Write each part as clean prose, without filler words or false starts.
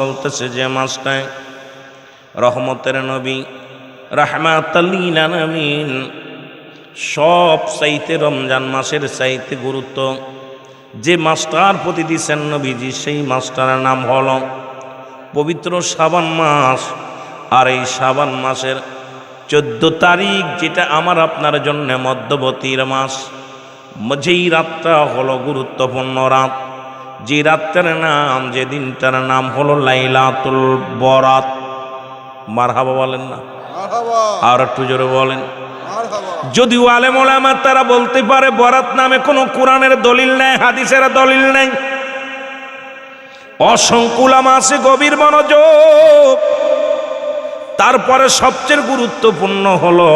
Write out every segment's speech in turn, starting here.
চলতেছে যে মাসটায় রহমতের নবী রাহমাতাল লিল আলামিন সব চাইতে রমজান মাসের চাইতে গুরুত্ব যে মাসটার প্রতি দিয়েছেন নবীজি, সেই মাসটার নাম হল পবিত্র শাবান মাস। আর এই শাবান মাসের 14 তারিখ, যেটা আমার আপনার জন্য মধ্যবর্তীর মাস, যেই রাতটা হলো গুরুত্বপূর্ণ রাত, যে রাতের নাম, যে দিনটার নাম হলো লাইলাতুল বরাত। মারহাবা বলেন না? আর একটু জোরে বলেন। যদিও আলেম ওলামা তারা বলতে পারে বরাত নামে কোনো কোরআনের দলিল নেই, হাদিসের দলিল নেই। অসংখ্য উলামা আছে, গভীর মনোযোগ। তারপরে সবচেয়ে গুরুত্বপূর্ণ হলো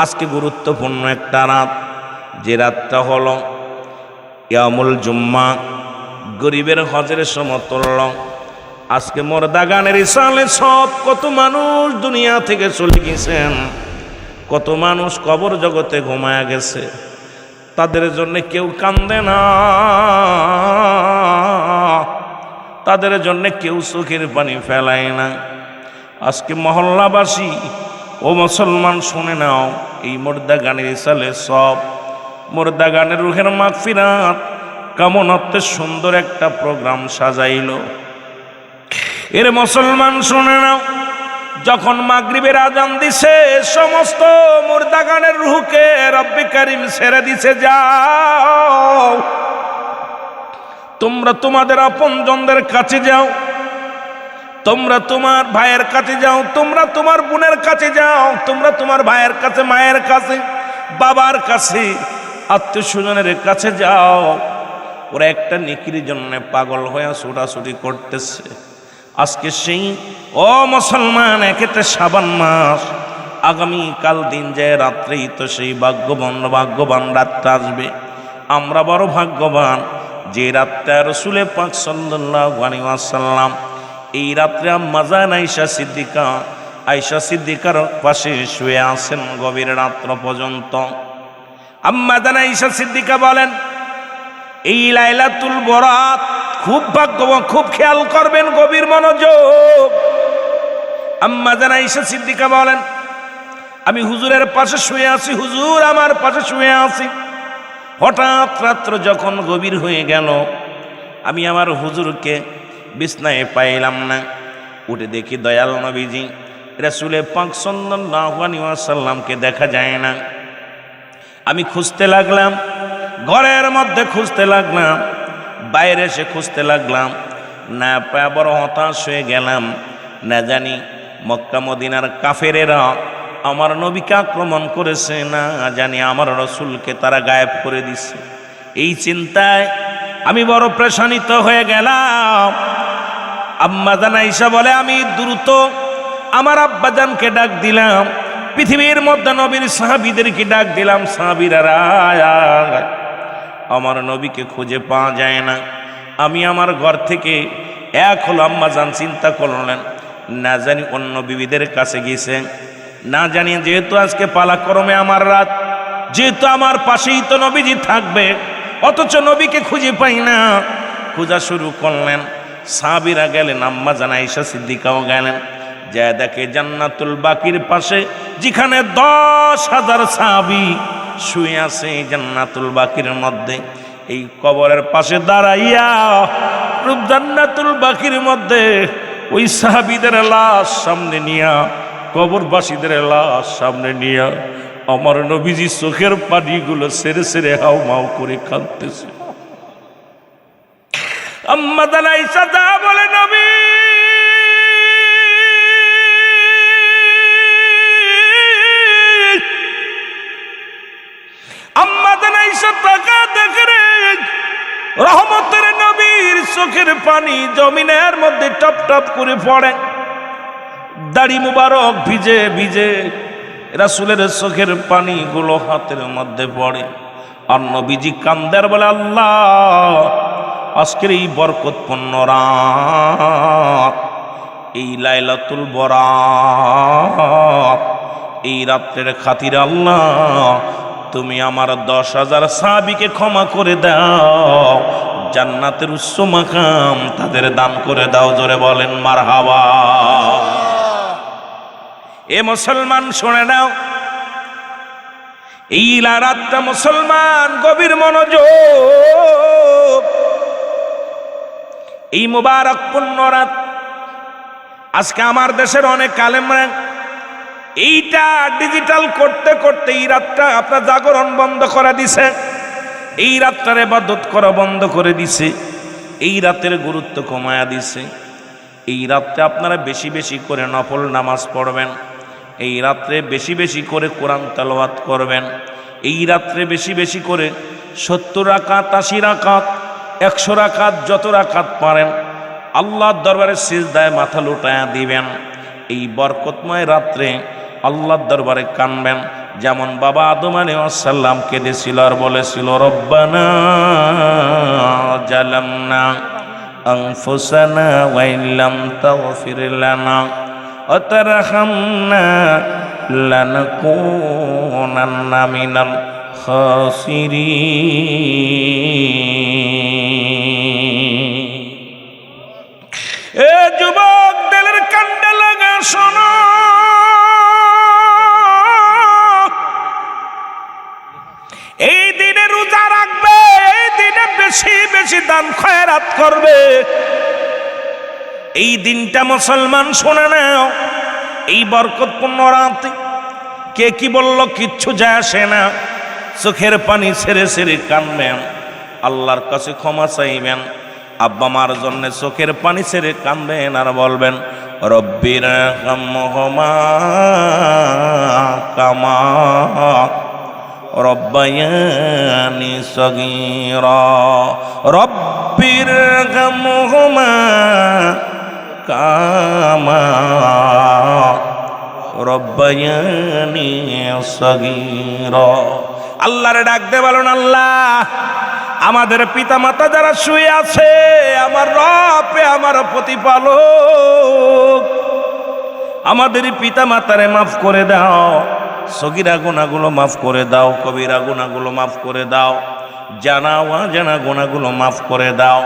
আজকে গুরুত্বপূর্ণ একটা রাত, যে রাতটা হলো ইয়ামুল জুম্মা, গরিবের হজের সমতুল্য। আজকে মর্দাগানের সালে সব কত মানুষ দুনিয়া থেকে চলে গেছেন, কত মানুষ কবর জগতে ঘুমায়া গেছে, তাদের জন্য কেউ কান্দে না, তাদের জন্য কেউ চোখের পানি ফেলায় না। আজকে মহল্লাবাসী ও মুসলমান শুনে নাও, এই মর্দাগানের সালে সব মর্দাগানের রুহের মাগফিরাত কামনাতে সুন্দর একটা প্রোগ্রাম সাজাইল। এর মুসলমান শুনে নাও, যখন মাগরিবের আজান দিছে, সমস্ত মুর্দাগানের রুহকে রব্বে কারীম ছেড়ে দিছে, যাও তোমরা তোমাদের আপনজনদের কাছে যাও, তোমরা তোমার ভাইয়ের কাছে যাও, তোমরা তোমার বোনের কাছে যাও, তোমরা তোমার ভাইয়ের কাছে, মায়ের কাছে, বাবার কাছে, আত্মীয় স্বজনের কাছে যাও। ওরা একটা নেকির জন্য পাগল হয়ে ছোটাছুটি করতেছে। আজকে সেই ও মুসলমান, একেতে শাবান মাস, আগামীকাল দিন যায় রাত্রেই তো সেই ভাগ্যবান রাতটা আসবে। আমরা বড় ভাগ্যবান যে রাতটা রাসূল পাক সাল্লাল্লাহু আলাইহি ওয়াসাল্লাম এই রাত্রে আম্মা জান আয়েশা সিদ্দিকার পাশে শুয়ে আছেন গভীর রাত্র পর্যন্ত। আম্মা জান আয়েশা সিদ্দিকা বলেন, এই লাইলাতুল বরাত খুব ভাগ্যবান, খুব খেয়াল করবেন, গভীর মনোযোগ। আম্মা জান আয়েশা সিদ্দিকা বলেন, আমি হুজুরের পাশে শুয়ে আছি, হুজুর আমার পাশে শুয়ে আছি। হঠাৎ রাত্র যখন গভীর হয়ে গেল, আমি আমার হুজুরকে বিছনায় পাইলাম না। উঠে দেখি দয়াল নবীজি রাসূল পাক সাল্লাল্লাহু আলাইহি ওয়াসাল্লামকে দেখা যায় না। আমি খুঁজতে লাগলাম, ঘরের মধ্যে খুঁজতে লাগলাম, বাইরে এসে খুঁজতে লাগলাম, না পায়া বড় হতাশ হয়ে গেলাম। না জানি মক্কা মদিনার কাফেরেরা আমার নবীকে আক্রমণ করেছে, না জানি আমার রসুলকে তারা গায়েব করে দিছে। এই চিন্তায় আমি বড় পেরেশানিত হয়ে গেলাম। আম্মা জান আয়েশা বলে, আমি দ্রুত আমার আব্বাজানকে ডাক দিলাম, পৃথিবীর মধ্যে নবীর সাহাবীদেরকে ডাক দিলাম, সাহাবীরা আমার নবীকে খুঁজে পাওয়া যায় না। আমি আমার ঘর থেকে এক হলো, আম্মা জান চিন্তা করলেন, না জানি অন্য বিবিদের কাছে গেছে, না জানি যেহেতু আজকে পালাক্রমে আমার রাত, যেহেতু আমার পাশেই তো নবীজি থাকবে, অথচ নবীকে খুঁজে পাই না। খোঁজা শুরু করলেন, সাহাবীরা গেলেন, আম্মা জান আয়েশা সিদ্দিকাও গেলেন। যা দেখে জান্নাতুল বাকির পাশে, যেখানে 10,000 সাহাবী শুয়ে আছে জান্নাতুল বাকির মধ্যে, এই কবরের পাশে দাঁড়াইয়া জান্নাতুল বাকির মধ্যে ওই সাহাবীদের লাশ সামনে নিয়া, কবরবাসীদের লাশ সামনে নিয়া আমার নবীজি চোখের পানিগুলো সেরে সেরে হাউ মাউ করে কাঁদতেছে। আম্মা জান আয়েশা যা বলে, নবী আম্মা জান আয়েশা তাকা দেখে রে, রহমতের নবীর চোখের পানি জমিনের মধ্যে টপ টপ করে পড়ে, দাড়ি মুবারক ভিজে ভিজে রাসূলের চোখের পানিগুলো হাতের মধ্যে পড়ে। আর নবীজি কান্দার বলে, আল্লাহ আজকের এই বরকতপূর্ণ রাত, এই লাইলাতুল বরাত, এই রাত্রের খাতিরে আল্লাহ তুমি আমার 10,000 সাহাবীকে ক্ষমা করে দাও, জান্নাতের উচ্চ মাকাম তাদের দান করে দাও, জোরে বলেন মারহাবা। এ মুসলমান শুনে নাও, এই রাতটা মুসলমান গভীর মনোযোগ, এই মুবারক পূর্ণ রাত। আজকে আমার দেশের অনেক আলেমরা এইটা ডিজিটাল করতে করতে এই রাতটা আপনার জাগরণ বন্ধ করে দিছে, এই রাতটার ইবাদত করা বন্ধ করে দিছে, এই রাতের গুরুত্ব কমায়া দিছে। এই রাত্রে আপনারা বেশি বেশি করে নফল নামাজ পড়বেন, এই রাত্রে বেশি বেশি করে কোরআন তেলাওয়াত করবেন, এই রাত্রে বেশি বেশি করে 70 রাকাত 80 রাকাত 100 রাকাত যত রাকাত পারেন আল্লাহর দরবারে সিজদায় মাথা লুটায়া দিবেন। এই বরকতময় রাত্রে আল্লাহর দরবারে কানবেন, যেমন বাবা আদম আলাইহিস সালাম কেঁদেছিল আর বলেছিল, রব্বানা জালামনা আনফুসানা ওয়া ইল্লাম তাগফির লানা ওয়া তারহামনা লানাকুনান্না মিনাল খাসিরিন। এ যুবক, দিলের কান্ডে লাগা শোনো, এই দিনে রোজা রাখবে, এই দিনে বেশি বেশি দান খয়রাত করবে। এই দিনটা মুসলমান শুনে নাও, এই বরকতপূর্ণ রাতে কে কি বলল কিচ্ছু যায় আসে না। চোখের পানি ছেড়ে ছেড়ে কাঁদবেন, আল্লাহর কাছে ক্ষমা চাইবেন। আব্বা মার জন্য চোখের পানি ছেড়ে কাঁদবেন আর বলবেন, রব্বির হামহুমা কামা রব্বায়ানি সগীরা, রব্বির হামহুমা কামা রব্বায়ানি সগীরা। আল্লাহরে ডাক দে, বলুন আল্লাহ আমাদের পিতা মাতা যারা শুয়ে আছে, আমার রব, আমার প্রতিপালক, আমাদের পিতা মাতারে মাফ করে দাও, সগীরা গুনাহগুলো মাফ করে দাও, কবিরা গুনাহগুলো মাফ করে দাও, জানা অজানা গুনাহগুলো মাফ করে দাও।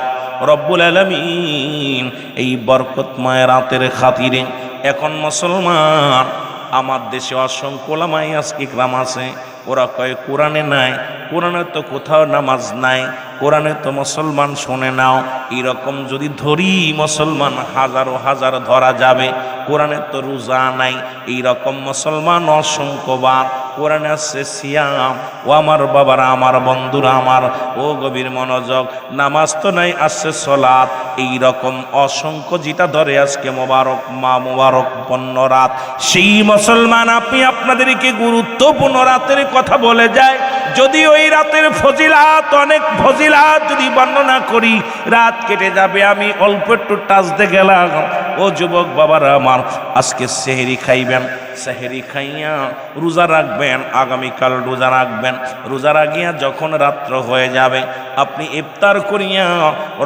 রব্বুল আলামিন এই বরকতময় রাতের খাতিরে এখন মুসলমান আমার দেশে অসংখ্য ওলামায়ে ইকরাম আছে, ওরা কয় কোরআনে নাই, কোরআনে তো কোথাও নামাজ নাই, কোরআনে তো মুসলমান শোনে নাও। এরকম যদি ধরি মুসলমান হাজারো হাজার ধরা যাবে। কোরআনে তো রোজা নাই, এইরকম মুসলমান অসংখ্যবার। কোরআনে আছে সিয়াম। ও আমার বাবারা, আমার বন্ধুরা, আমার ও গভীর মনোযোগ, নামাজ তো নাই, আছে সলাত। এইরকম অসংখ্য যেটা ধরে আজকে মোবারক মা মোবারক পূর্ণ রাত, সেই মুসলমান আপনি আপনাদেরকে গুরুত্বপূর্ণ রাতের কথা বলে যায়। যদি ওই রাতের ফজিলাত, অনেক ফজিলাত যদি বর্ণনা করি রাত কেটে যাবে। আমি অল্প একটু টাচতে গেলাম। ও যুবক বাবারা আমার, আজকে সেহরি খাইবেন, সেহরি খাইয়া রোজা রাখবেন, আগামীকাল রোজা রাখবেন। রোজা রাখিয়া যখন রাত্র হয়ে যাবে আপনি ইফতার করিয়া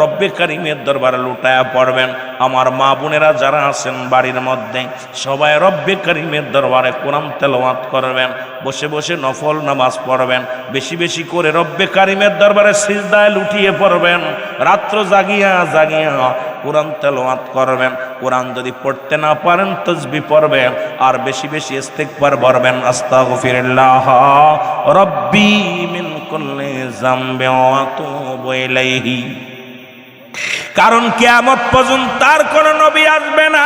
রব্বে কারিমের দরবারে লুটায়া পড়বেন। আমার মা বোনেরা যারা আছেন বাড়ির মধ্যে, সবাই রব্বে কারিমের দরবারে কোরআন তেলাওয়াত করবেন, বসে বসে নফল নামাজ পড়বেন, বেশি বেশি করে রব্বে কারিমের দরবারে সিজদায় লুটিয়ে পড়বেন। রাত্র জাগিয়া জাগিয়া কোরআন তেলাওয়াত করবেন। কোরআন যদি পড়তে না পারেন তাসবিহ পড়বেন, আর বেশি বেশি ইস্তিগফার পড়বেন, আস্তাগফিরুল্লাহ রব্বি মিন কুল্লি যামবি ওয়া আতুবু ইলাইহি। কারণ কিয়ামত পর্যন্ত তার কোন নবী আসবে না,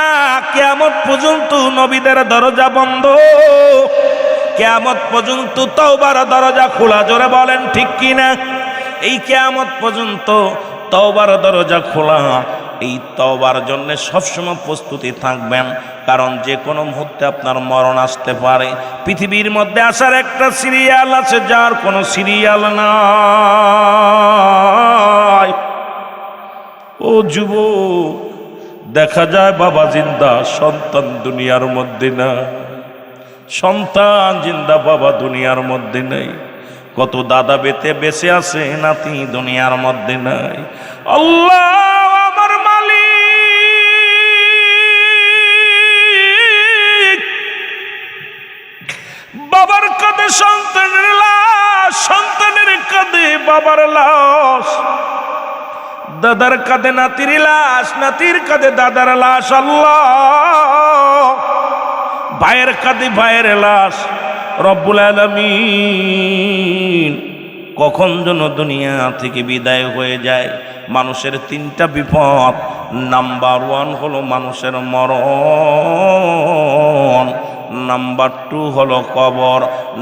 কিয়ামত পর্যন্ত নবীদের দরজা বন্ধ, কিয়ামত পর্যন্ত তওবার দরজা খোলা। জোরে বলেন ঠিক কিনা? এই কিয়ামত পর্যন্ত তওবার দরজা খোলা। এই তওবার জন্য সবসময় প্রস্তুতি থাকবেন, কারণ যে কোনো মুহূর্তে আপনার মরণ আসতে পারে। পৃথিবীর মধ্যে আসার একটা সিরিয়াল আছে, যার কোনো সিরিয়াল নাই। ও যুবক, দেখা যায় বাবা জিন্দা, সন্তান দুনিয়ার মধ্যে না, সন্তান জিন্দা, বাবা দুনিয়ার মধ্যে নেই। কত দাদা বেঁচে আছে, নাতি দুনিয়ার মধ্যে নাই। আল্লাহ আমার মালিক, বাবার কাঁধে সন্তানের লাশ, সন্তানের কাঁধে বাবার লাশ। দাদার কাঁধে নাতির লাশ, নাতির কাঁধে দাদার লাশ, আল্লাহ ভাইয়ের কাঁধে ভাইয়ের লাশ। রব্বুল আলামিন কখন যেন দুনিয়া থেকে বিদায় হয়ে যায়। মানুষের তিনটা বিপদ, নাম্বার 1 হলো মানুষের মরণ, নাম্বার 2 হলো কবর,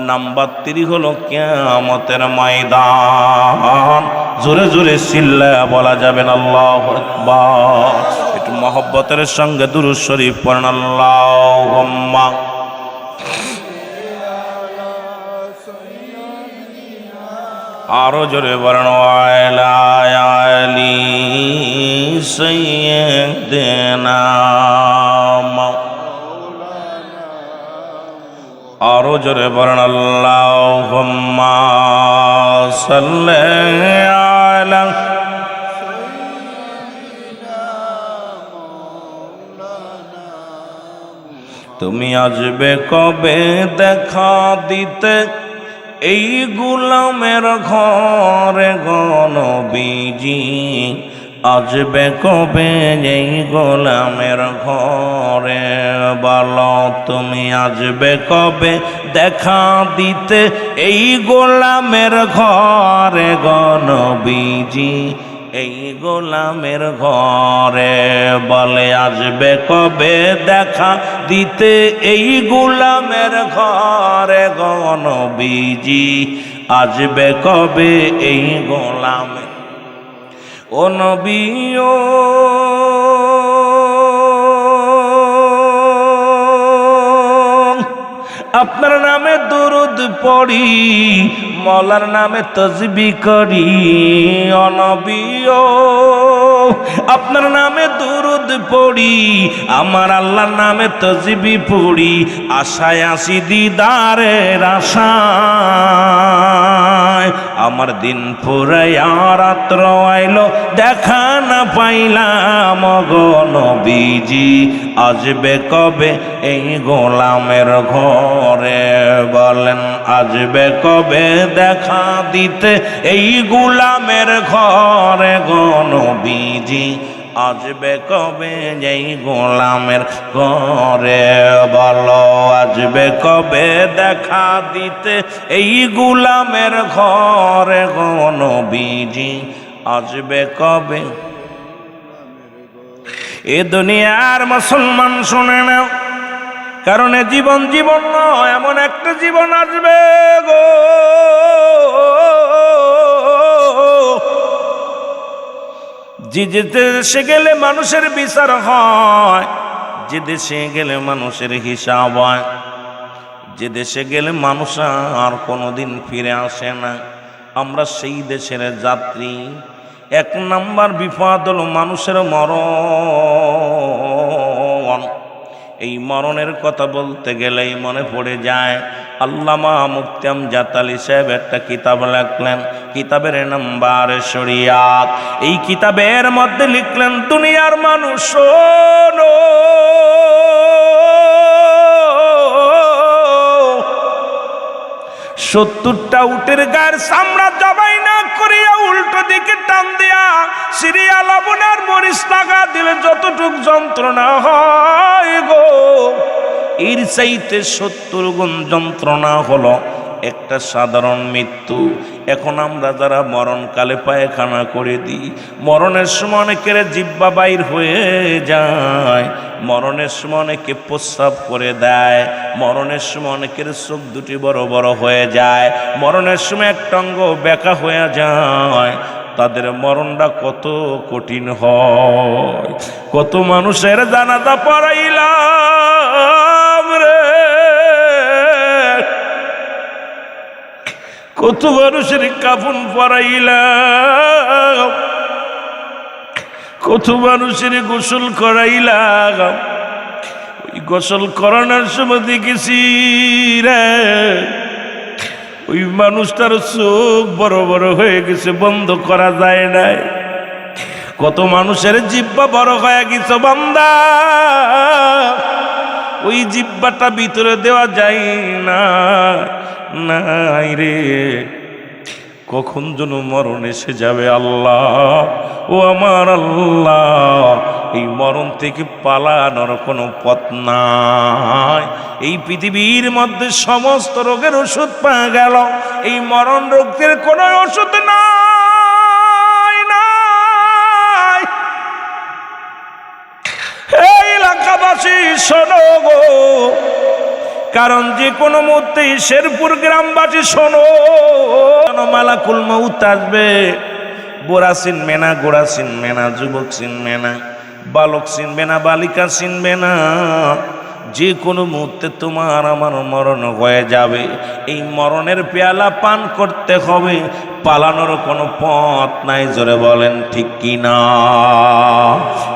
নাম্বার 3 হলো কিয়ামতের ময়দান। জোরে জোরে চিল্লায়া বলা যাবে না আল্লাহু আকবার। একটু মহব্বতের সঙ্গে দুরূদ শরীফ পড়েন, আল্লাহুম্মা আরো জোরে বলেন ওয়ালা আলি সাইয়্যিদিনা, আরো জোরে বলেন আল্লাহুম্মা সাল্লি আলা। তুমি আসবে কবে দেখা দিতে এই গোলামের ঘরে গো নবীজি? আসবে কবে এই গোলামের ঘরে? বলো তুমি আসবে কবে দেখা দিতে এই গোলামের ঘরে গো নবীজি? এই গোলামের ঘরে বলে আসবে কবে দেখা দিতে এই গোলামের ঘরে গো নবীজি? আসবে কবে এই গোলামের? ও নবী ও আপনার নামে দরুদ পড়ি, মওলার নামে তাসবিহ করি। ও নবী ও আপনার নামে দরুদ পড়ি, আমার আল্লাহর নামে তাসবিহ পড়ি। আশায় আসি দিদারের আশায়, আমার দিন ফুরাইয়া রাত্র আইলো দেখা না পাইলাম গো নবীজি। আসবে কবে এই গোলামের ঘরে? বলেন আসবে কবে দেখা দিতে এই গোলামের ঘরে গো নবীজি? আসবে কবে এই গোলামের ঘরে? বলো আসবে কবে দেখা দিতে এই গোলামের ঘরে গো নবীজি? আসবে কবে? এ দুনিয়ার মুসলমান শুনে নাও, কারণ এ জীবন জীবন নয়, এমন একটা জীবন আসবে গো যে দেশে গেলে মানুষের বিচার হয়, যে দেশে গেলে মানুষের হিসাব হয়, যে দেশে গেলে মানুষ আর কোনোদিন ফিরে আসে না। আমরা সেই দেশের যাত্রী। 1 নাম্বার বিপদ হলো মানুষের মরণ। এই মরণের কথা বলতে গেলেই মনে পড়ে যায় আল্লামা মুফতি আমজাদ আলী সাহেব একটা কিতাব লিখলেন, কিতাবের নাম্বার শরিয়াত। এই কিতাবের মধ্যে লিখলেন দুনিয়ার মানুষ শোনো, 70টা উটের গায়ের চামড়া জবাই না করিয়া উল্টো দিকে টান দিয়া সিরিয়া লবণ আর মরিচ লাগা দিলে যতটুক যন্ত্রণা হয় গো, এর চাইতে 70 গুণ যন্ত্রণা হলো একটা সাধারণ মৃত্যু। এখন আমরা যারা মরণকালে পায়খানা করে দিই, মরণের সময় অনেকের জিহ্বা বাইর হয়ে যায়, মরণের সময় অনেকে প্রস্রাব করে দেয়, মরণের সময় অনেকের চোখ দুটি বড় বড় হয়ে যায়, মরণের সময় একটা অঙ্গ বেঁকা হয়ে যায়। তাদের মরণটা কত কঠিন হয়। কত মানুষের জানাজা পড়াইলাম রে, কত মানুষের কাফন পরাইলাম, কত মানুষের গোসল করাইলাম। ওই গোসল করানোর সময় দেখেছি রে, ওই মানুষটার চোখ বড় বড় হয়ে গেছে, বন্ধ করা যায় নাই। কত মানুষের জিহ্বা বড় হয়ে গেছে বান্দা, ওই জিহ্বাটা ভিতরে দেওয়া যায় না। নাই রে, কখন যেন মরণ এসে যাবে আল্লাহ, ও আমার আল্লাহ। এই মরণ থেকে পালানোর কোনো পথ নাই। এই পৃথিবীর মধ্যে সমস্ত রোগের ওষুধ পাওয়া গেল, এই মরণ রোগের কোনো ওষুধ নাই নাই। এই এলাকাবাসী শোনো গো, কারণ যে কোনো মুহূর্তে শেরপুর গ্রামবাসী শোনো, মালাকুল মউত আসবে। গোড়া চিনবে না, গোড়া চিনবে না, যুবক চিনবে না, বালক চিনবে না, বালিকা চিনবে না। যে কোনো মুহূর্তে তোমার আমার মরণ হয়ে যাবে। এই মরণের পেয়ালা পান করতে হবে, পালানোর কোনো পথ নাই। জোরে বলেন ঠিক কি না?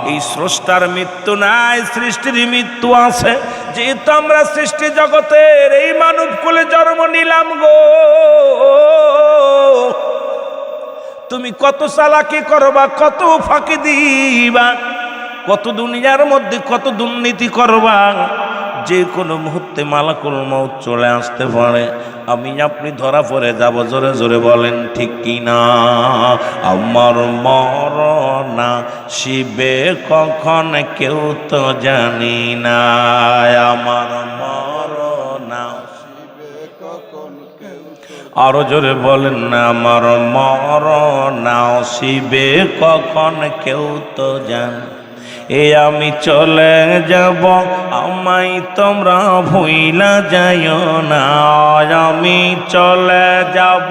এই স্রষ্টার মৃত্যু নাই, সৃষ্টির মৃত্যু আছে। যেহেতু আমরা সৃষ্টি জগতের এই মানব কুলে জন্ম নিলাম গো, তুমি কত চালাকি করবা, কত ফাঁকি দিবা, কত দুনিয়ার মধ্যে কত দুর্নীতি করবা। যে কোনো মুহূর্তে মালাকুল মউত চলে আসতে পারে, আমি আপনি ধরা পড়ে যাব। জোরে জোরে বলেন ঠিক কি না? আমার মরণ শিবে কখন কেউ তো জানি না, আমার মরণ আরো জোরে বলেন না, আমার মরণ শিবে কখন কেউ তো জানে। এ আমি চলে যাব, আমায় তোমরা ভুইলা যাইও না। আমি চলে যাব,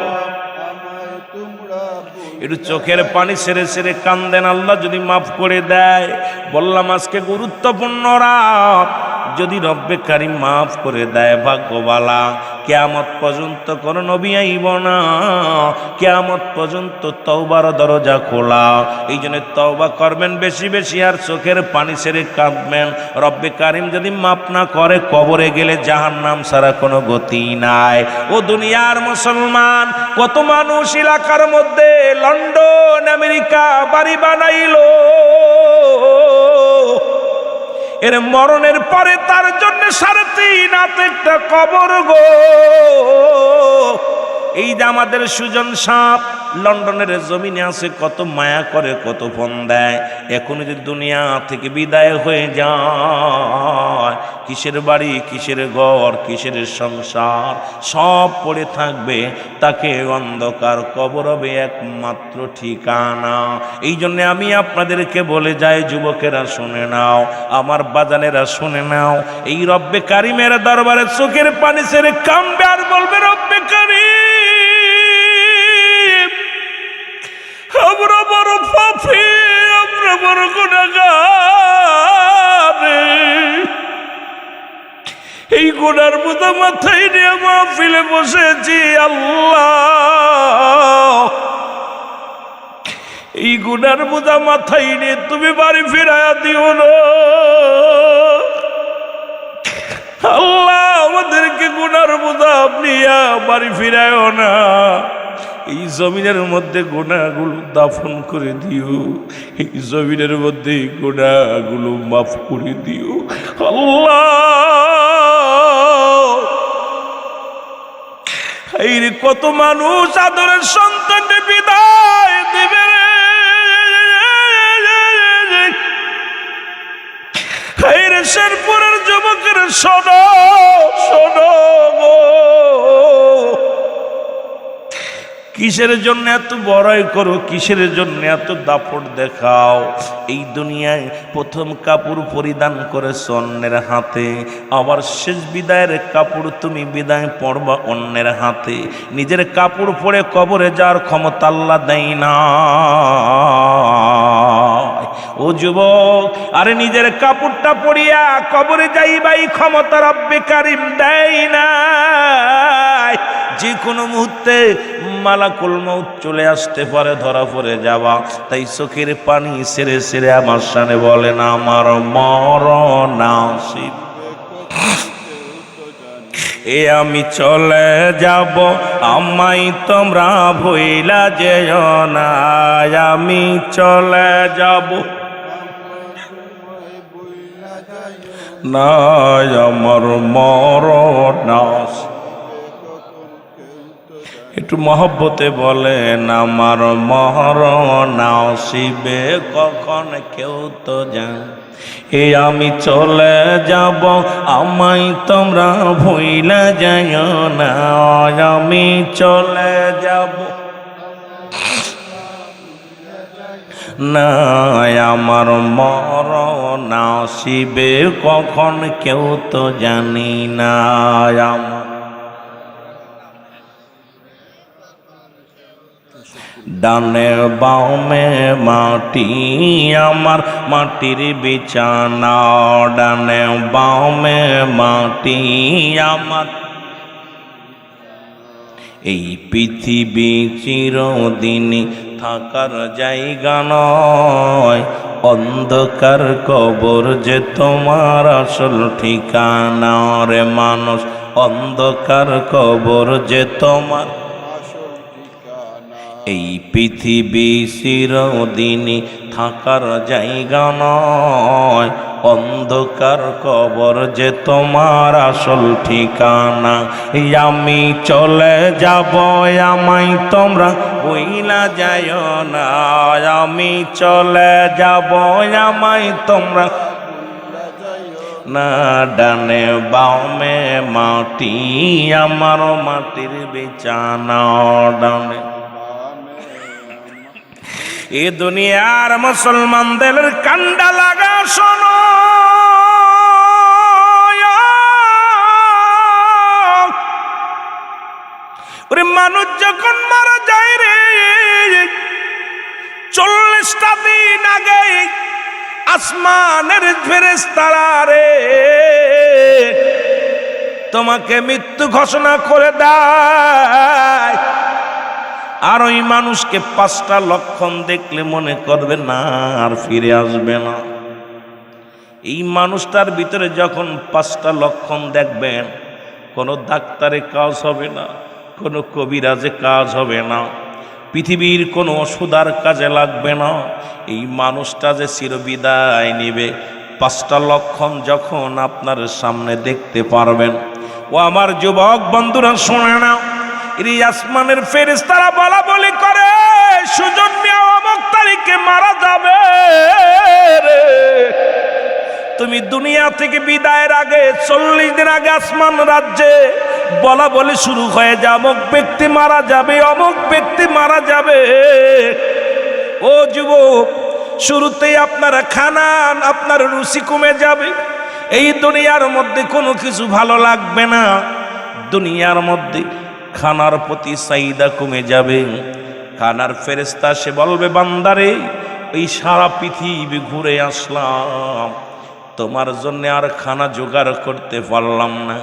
একটু চোখের পানি ছেড়ে ছেড়ে কান্দেন, আল্লাহ যদি মাফ করে দেয়। বললাম আজকে গুরুত্বপূর্ণ রাত, যদি রব্বে কারিম মাফ করে দেয় ভাগ্যবালা। কিয়ামত পর্যন্ত কোন নবী আইব না, কিয়ামত পর্যন্ত তওবার দরজা খোলা। এই জন্য তওবা করবেন বেশি বেশি, আর চোখের পানি ছেড়ে কাঁদবেন। রব্বে কারিম যদি মাফ না করে, কবরে গেলে জাহান্নাম ছাড়া কোনো গতি নাই। ও দুনিয়ার মুসলমান, কত মানুষ এলাকার মধ্যে লন্ডন আমেরিকা বাড়ি বানাইলো, এর মরণের পরে তার জন্য 3.5 হাত একটা কবর গো। এই যে আমাদের সুজন সাপ লন্ডনের জমিনে আছে, কত মায়া করে, কত ফোন দেয়। এখন যদি দুনিয়া থেকে বিদায় হয়ে যায়, কিসের বাড়ি, কিসের ঘর, কিসের সংসার, সব পড়ে থাকবে। তাকে অন্ধকার কবর হবে একমাত্র ঠিকানা। এই জন্য আমি আপনাদেরকে বলে যাই, যুবকেরা শুনে নাও, আমার বাজানেরা শুনে নাও, এই রব্বে কারিমের দরবারে চোখের পানি ছেড়ে কাঁদবে আর বলবে, রব্বে কারিম, আমরা বড় পাপী, আমরা বড় গুনাহগার। এই গুনার বোঝা মাথায় নিয়ে মাহফিলে বসেছি আল্লাহ। এই গুনার বোঝা মাথায় নিয়ে তুমি বাড়ি ফিরাইয়া দিও না আল্লাহ। আমাদেরকে গুনার বোঝা আপনি বাড়ি ফিরায়ও না। এই জমিনের মধ্যে গুনাহগুলো দাফন করে দিও, এই জমিনের মধ্যে গুনাহগুলো মাফ করে দিও আল্লাহ। এই কত মানুষ আদরের সন্তানকে বিদায় দিবে, এই রে শেরপুরের যুবকের শোনো শোনো, কিসের জন্য এত বড়াই করো, কিসের জন্য এত দাপট দেখাও? এই দুনিয়ায় প্রথম কাপড় পরিধান করেছ অন্যের হাতে, আবার শেষ বিদায়ের কাপড় তুমি বিদায় পড়বা অন্যের হাতে। নিজের কাপড় পরে কবরে যাওয়ার ক্ষমতা আল্লাহ দেয় না। ও যুবক, আরে নিজের কাপড়টা পরিয়া কবরে যাইবাই ক্ষমতা রব্বে কারিম দেয় না। যে কোনো মুহূর্তে মালাকুল মউত চলে আসতে পারে, ধরা পড়ে যাওয়া। তাই চোখের পানি ছেড়ে ছেড়ে আমার সামনে বলেন, আমার মরণ আসিবে, এ আমি চলে যাব, আমায় তোমরা ভুইলা যেও না। আমি চলে যাব না, আমার মরণ আসিবে, একটু মহব্বতে বলেন, আমার মরণ আসিবে কখন কেউ তো জান, এ আমি চলে যাব আমায় তোমরা ভুইলা যাইও না, আমি চলে যাব না, আমার মরণ আসিবে কখন কেউ তো জানি না। আমার ডানে বামে মাটি, আমার মাটির বিছানা, ডানে বামে মাটি আমার, এই পৃথিবী চিরদিনই থাকার জায়গা নয়, অন্ধকার কবর যে তোমার আসল ঠিকানা রে মানুষ, অন্ধকার কবর যে তোমার, এই পৃথিবী চিরদিনই থাকার জায়গা নয়, অন্ধকার কবর যে তোমার আসল ঠিকানা, আমি চলে যাব আমায় তোমরা ভুইলা যাইও না, আমি চলে যাব আমায় তোমরা না, ডানে বামে মাটি আমার মাটির বিছানা, ডানে এ দুনিয়ার মুসলমানদের কান্ডা লাগা শোনো, ওরে মানুষ যখন মারা যায় রে, 40টা দিন আগে আসমানের ফেরেশতারা রে তোমাকে মৃত্যু ঘোষণা করে দেয়, আর ওই মানুষকে 5টা লক্ষণ দেখলে মনে করবে না আর ফিরে আসবে না। এই মানুষটার ভিতরে যখন 5টা লক্ষণ দেখবেন, কোনো ডাক্তারে কাজ হবে না, কোনো কবিরাজে কাজ হবে না, পৃথিবীর কোনো ওষুধার কাজে লাগবে না, এই মানুষটা যে চিরবিদায় নেবে, 5টা লক্ষণ যখন আপনার সামনে দেখতে পারবেন, ও আমার যুবক বন্ধুরা শুনে নাও, এই আসমানের ফেরেশতারা বলা বলি করে, সুজন মিয়া অমুক তারিখে মারা যাবে রে, তুমি দুনিয়া থেকে বিদায়ের আগে 40 দিন আগে আসমান রাজ্যে বলা বলি শুরু হয়ে যায়, অমুক ব্যক্তি মারা যাবে, অমুক ব্যক্তি মারা যাবে। ও যুবক, শুরুতেই আপনারা খানান, আপনার রুচি কমে যাবে, এই দুনিয়ার মধ্যে কোনো কিছু ভালো লাগবে না, দুনিয়ার মধ্যে খানার প্রতি চাহিদা কমে যাবে। খানার ফেরেশতা সে বলবে, বান্দারে এই সারা পৃথিবী ঘুরে আসলাম, তোমার জন্য আর খানা জোগাড় করতে পারলাম না,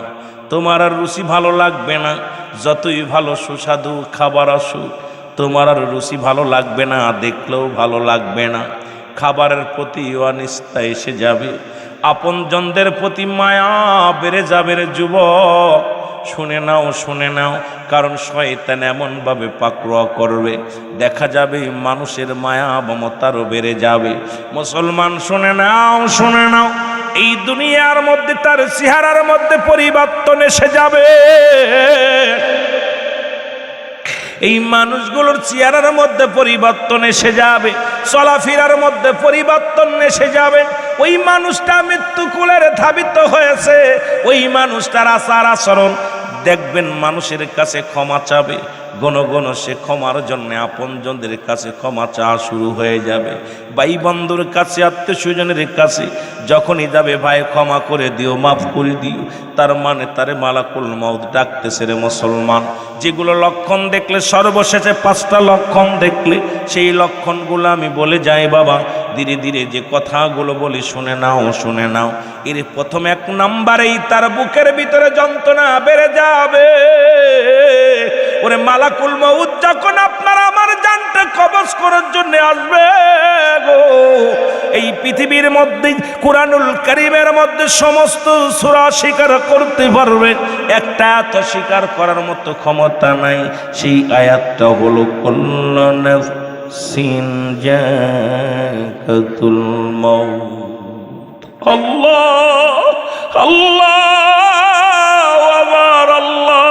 তোমার আর রুচি ভালো লাগবে না, যতই ভালো সুস্বাদু খাবার আসুক তোমার আর রুচি ভালো লাগবে না, দেখলেও ভালো লাগবে না, খাবারের প্রতি অনিচ্ছা এসে যাবে, আপনজনদের প্রতি মায়া বেড়ে যাবে রে যুবক। শুনে নাও, শুনে নাও, কারণ শয়তান এমনভাবে পাকড়াও করবে, দেখা যাবে মানুষের মায়া মমতারও বেড়ে যাবে। মুসলমান শুনে নাও, শুনে নাও, এই দুনিয়ার মধ্যে তার চেহারার মধ্যে পরিবর্তন এসে যাবে, এই মানুষগুলোর চেহারার মধ্যে পরিবর্তন এসে যাবে, চলাফেরার মধ্যে পরিবর্তন এসে যাবে। ওই মানুষটা মৃত্যু কোলের ধাবিত হয়েছে, ওই মানুষটার আচার আচরণ দেখবেন মানুষের কাছে ক্ষমা চাবে, গণ গণ সে ক্ষমার জন্য আপনজনদের কাছে ক্ষমা চাওয়া শুরু হয়ে যাবে, ভাই বন্ধুর কাছে, আত্মীয় স্বজনের কাছে যখনই যাবে, ভাই ক্ষমা করে দিও, মাফ করে দিও, তার মানে তারে মালাকুল মউত ডাকতেছে রে মুসলমান। যেগুলো লক্ষণ দেখলে, সর্বশেষে 5টা লক্ষণ দেখলে, সেই লক্ষণগুলো আমি বলে যাই বাবা, ধীরে ধীরে যে কথাগুলো বলি শুনে নাও, শুনে নাও। এর প্রথম 1 নম্বরেই তার বুকের ভিতরে যন্ত্রণা বেড়ে যাবে। ওরে মালাকুল মউত যখন আপনার আমার জানটা কবজ করার জন্য আসবে গো, এই পৃথিবীর মধ্যে কুরআনুল কারীমের মধ্যে সমস্ত সূরা স্বীকার করতে পারবে, একটা আয়াত স্বীকার করার মতো ক্ষমতা নাই, সেই আয়াতটা হলো কুল্লু নাফসিন যাকাতুল মাউত। আল্লাহ আল্লাহ আমার আল্লাহ,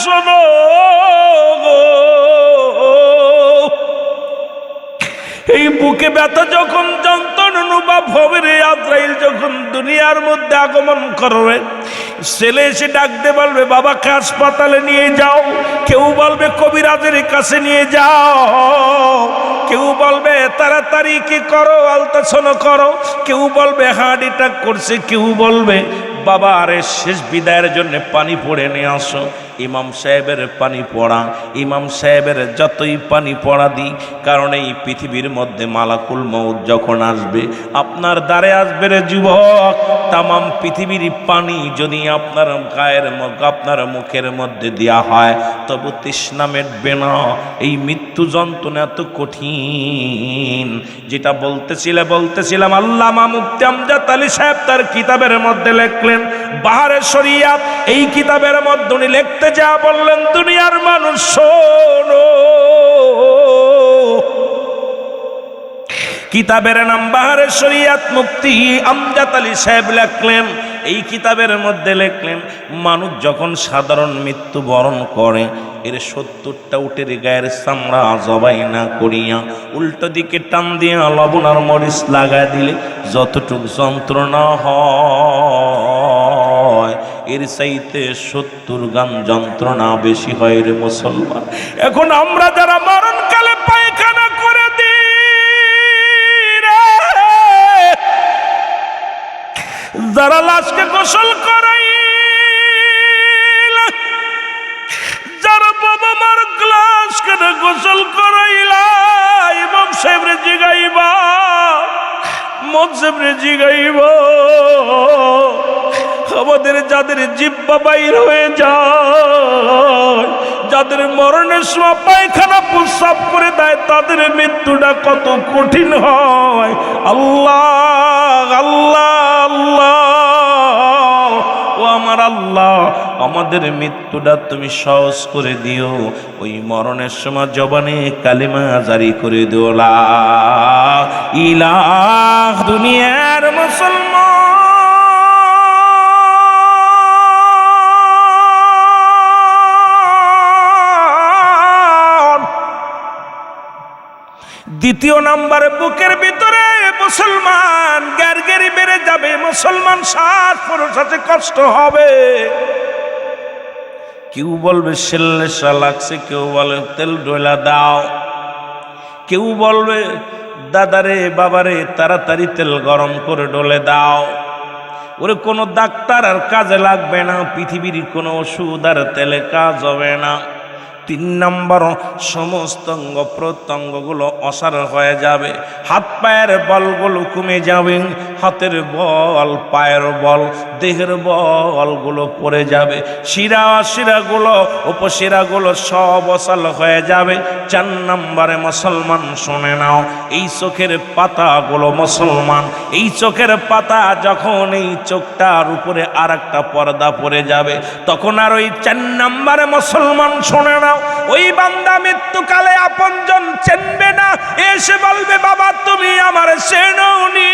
শোনো গো, এই বুকে ব্যথা যখন যন্ত্রণা অনুভব হবে রে, আজরাইল যখন দুনিয়ার মধ্যে আগমন করবে, ছেলে এসে ডাকতে বলবে বাবাকে হাসপাতালে নিয়ে যাও, কেউ বলবে কবিরাজের কাছে নিয়ে যাও, কেউ বলবে তাড়াতাড়ি কি করো আলট্রাসাউন্ড করো, কেউ বলবে হার্ট অ্যাটাক করছে, কেউ বলবে বাবা আরে শেষ বিদায়ের জন্য পানি পড়ে নিয়ে আসো। ইমাম সাহেবের পানি পড়া, ইমাম সাহেবের যতই পানি পড়া দিই, কারণ এই পৃথিবীর মধ্যে মালাকুল মউত যখন আসবে আপনার দ্বারে আসবে রে যুবক, তামাম পৃথিবীর পানি যদি আপনার গায়ের আপনার মুখের মধ্যে দেওয়া হয় তবু তৃষ্ণা মেটবে না। এই মৃত্যু যন্ত্রণা এত কঠিন। যেটা বলতেছিলাম আল্লামা মুফতি আমজাদ আলী সাহেব তার কিতাবের মধ্যে লিখলেন বাহারে শরিয়াত, এই কিতাবের মধ্যে উনি লিখতে যা বললেন দুনিয়ার মানুষ শোনো, কিতাবের নাম বাহারে শরিয়াত, মুফতি আমজাদ আলী সাহেব লিখলেন। এই কিতাবের মধ্যে লিখলেন মানুষ যখন সাধারণ মৃত্যু বরণ করে এর 70টা উটের গায়ের চামড়া জবাই না করিয়া উল্টো দিকে টান দিয়ে লবণ আর মরিচ লাগায় দিলে যতটুক যন্ত্রণা হয় এর চাইতে 70 গান যন্ত্রণা বেশি হয় রে মুসলমান। এখন আমরা যারা মরণকালে পায়খানা করে দিই, যারা লাশকে গোসল করাই, যারা বাবা মার লাশকে গোসল করাইলা, ইমাম সাহেবরে জিগাইবা, মুফতি জিগাইবা, আমাদের যাদের জিহ্বা বাইর হয়ে যায়, যাদের মরণের সময় পায়খানা প্রস্রাব করে দেয়, তাদের মৃত্যুটা কত কঠিন হয়। আল্লাহ আল্লাহ আল্লাহ, ও আমার আল্লাহ, আমাদের মৃত্যুটা তুমি সহজ করে দিও। ওই মরণের সময় জবানে কালিমা জারি করে দিও লা ইলাহ। দুনিয়ার মুসলমান দ্বিতীয় নাম্বারে বুকের ভিতরে মুসলমান গ্যারগেরি বেড়ে যাবে, মুসলমান শ্বাস প্রশ্বাসে কষ্ট হবে। কেউ বলবে সেল্লেসা লাগছে, কেউ বলে তেল ডোলা দাও, কেউ বলবে দাদারে বাবারে তাড়াতাড়ি তেল গরম করে ডলে দাও। ওরে কোনো ডাক্তার আর কাজে লাগবে না, পৃথিবীর কোনো ওষুধ আর তেলে কাজ হবে না। 3 নম্বর সমস্ত অঙ্গ প্রত্যঙ্গগুলো অসার হয়ে যাবে, হাত পায়ের বলগুলো কমে যাবে, হাতের বল পায়ের বল দেহের বলগুলো পড়ে যাবে, শিরাগুলো উপশিরাগুলো সব অসাল হয়ে যাবে। 4 নম্বরে মুসলমান শুনে নাও, এই চোখের পাতাগুলো মুসলমান, এই চোখের পাতা যখন এই চোখটার উপরে আর একটা পর্দা পড়ে যাবে তখন আর ওই 4 নম্বরে মুসলমান শুনে নাও, ওই বান্দা মৃত্যুকালে আপনজন চেনবে না, এসে বলবে বাবা তুমি আমার চেননি।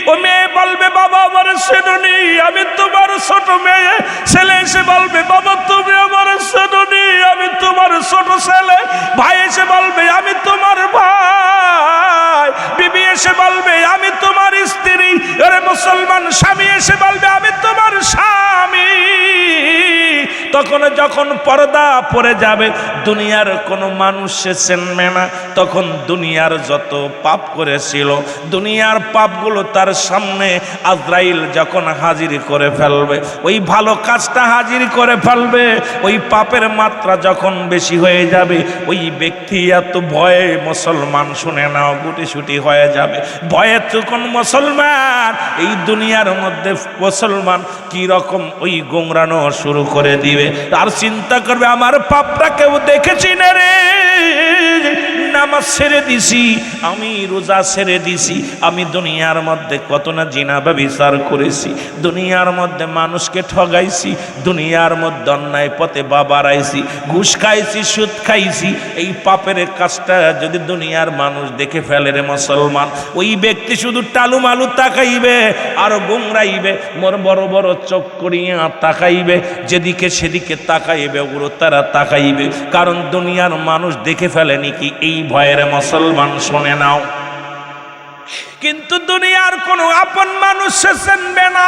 ও মেয়ে বলবে বাবা আমার চেননি, আমি তোমার ছোট মেয়ে। ছেলে এসে বলবে বাবা তুমি আমার চেননি, আমি তোমার ছোট ছেলে। ভাই এসে বলবে আমি তোমার ভাই। বিবি এসে বলবে আমি তোমার স্ত্রী। আরে মুসলমান স্বামী এসে বলবে আমি তোমার স্বামী। তখন যখন পর্দা পড়ে যাবে দুনিয়ার কোনো মানুষ সে চিনবে না, তখন দুনিয়ার যত পাপ করেছিল দুনিয়ার পাপগুলো তার সামনে আজরাইল যখন হাজির করে ফেলবে, ওই ভালো কাজটা হাজির করে ফেলবে, ওই পাপের মাত্রা যখন বেশি হয়ে যাবে ওই ব্যক্তি এত ভয়ে মুসলমান শুনে নাও গুটিসুটি হয়ে যাবে। ভয়ে তখন মুসলমান এই দুনিয়ার মধ্যে মুসলমান কি রকম ওই গোংরানো শুরু করে দিবে। আর চিন্তা করবে আমার পাপটা কেউ দেখেছি না রে, না নামাজ ছেড়ে দিছি, আমি রোজা ছেড়ে দিছি, আমি দুনিয়ার মধ্যে কত না জিনা ব্যভিচার করেছি, দুনিয়ার মধ্যে মানুষকে ঠগাইছি, দুনিয়ার মধ্যে অন্যায় পথে বাড়াইছি, ঘুষ খাইছি, সুদ খাইছি। এই পাপের কাজটা যদি দুনিয়ার মানুষ দেখে ফেলে রে মুসলমান, ওই ব্যক্তি শুধু টালু মালু তাকাইবে আর গুমরাইবে, মোর বড় বড় চোখ করিয়া তাকাইবে, যেদিকে সেদিকে তাকাইবে, ওগুলো তারা তাকাইবে। কারণ দুনিয়ার মানুষ দেখে ফেলেনি কি এই ভয়ের মুসলমান শুনে নাও। কিন্তু দুনিয়ার কোনো আপন মানুষ সে চিনবে না।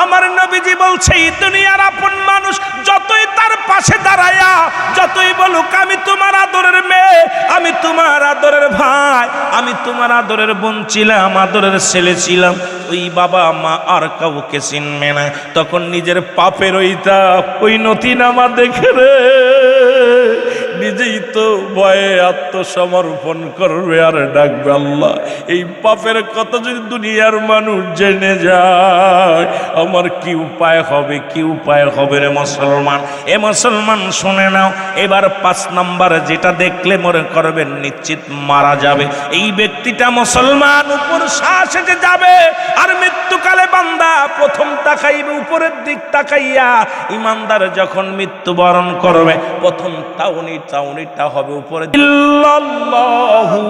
আমার নবীজি বলছে এই দুনিয়ার আপন মানুষ যতই তার পাশে দাঁড়ায়া যতই বলুক আমি তোমার আদরের মেয়ে, আমি তোমার আদরের ভাই, আমি তোমার আদরের বোন ছিলাম, আদরের ছেলে ছিলাম, ওই বাবা মা আর কাউকে চিনবে না। তখন নিজের পাপের ওই নথিনামা দেখে রে নিজেই তো ভয়ে আত্মসমর্পণ করবে আর ডাকবে আল্লাহ। এই পাপের কথা যদি দুনিয়ার মানুষ জেনে যায় আমার কি উপায় হবে, কি উপায় হবে রে মুসলমান। এ মুসলমান শুনে নাও, এবার 5 নাম্বার যেটা দেখলে মনে করবেন নিশ্চিত মারা যাবে, এই ব্যক্তিটা মুসলমান উপর শ্বাস এসে যাবে আর মৃত্যুকালে বান্দা প্রথম তাকাইবে উপরের দিক তাকাইয়া। ইমানদার যখন মৃত্যুবরণ করবে প্রথম চাউনিটা হবে উপরে আল্লাহু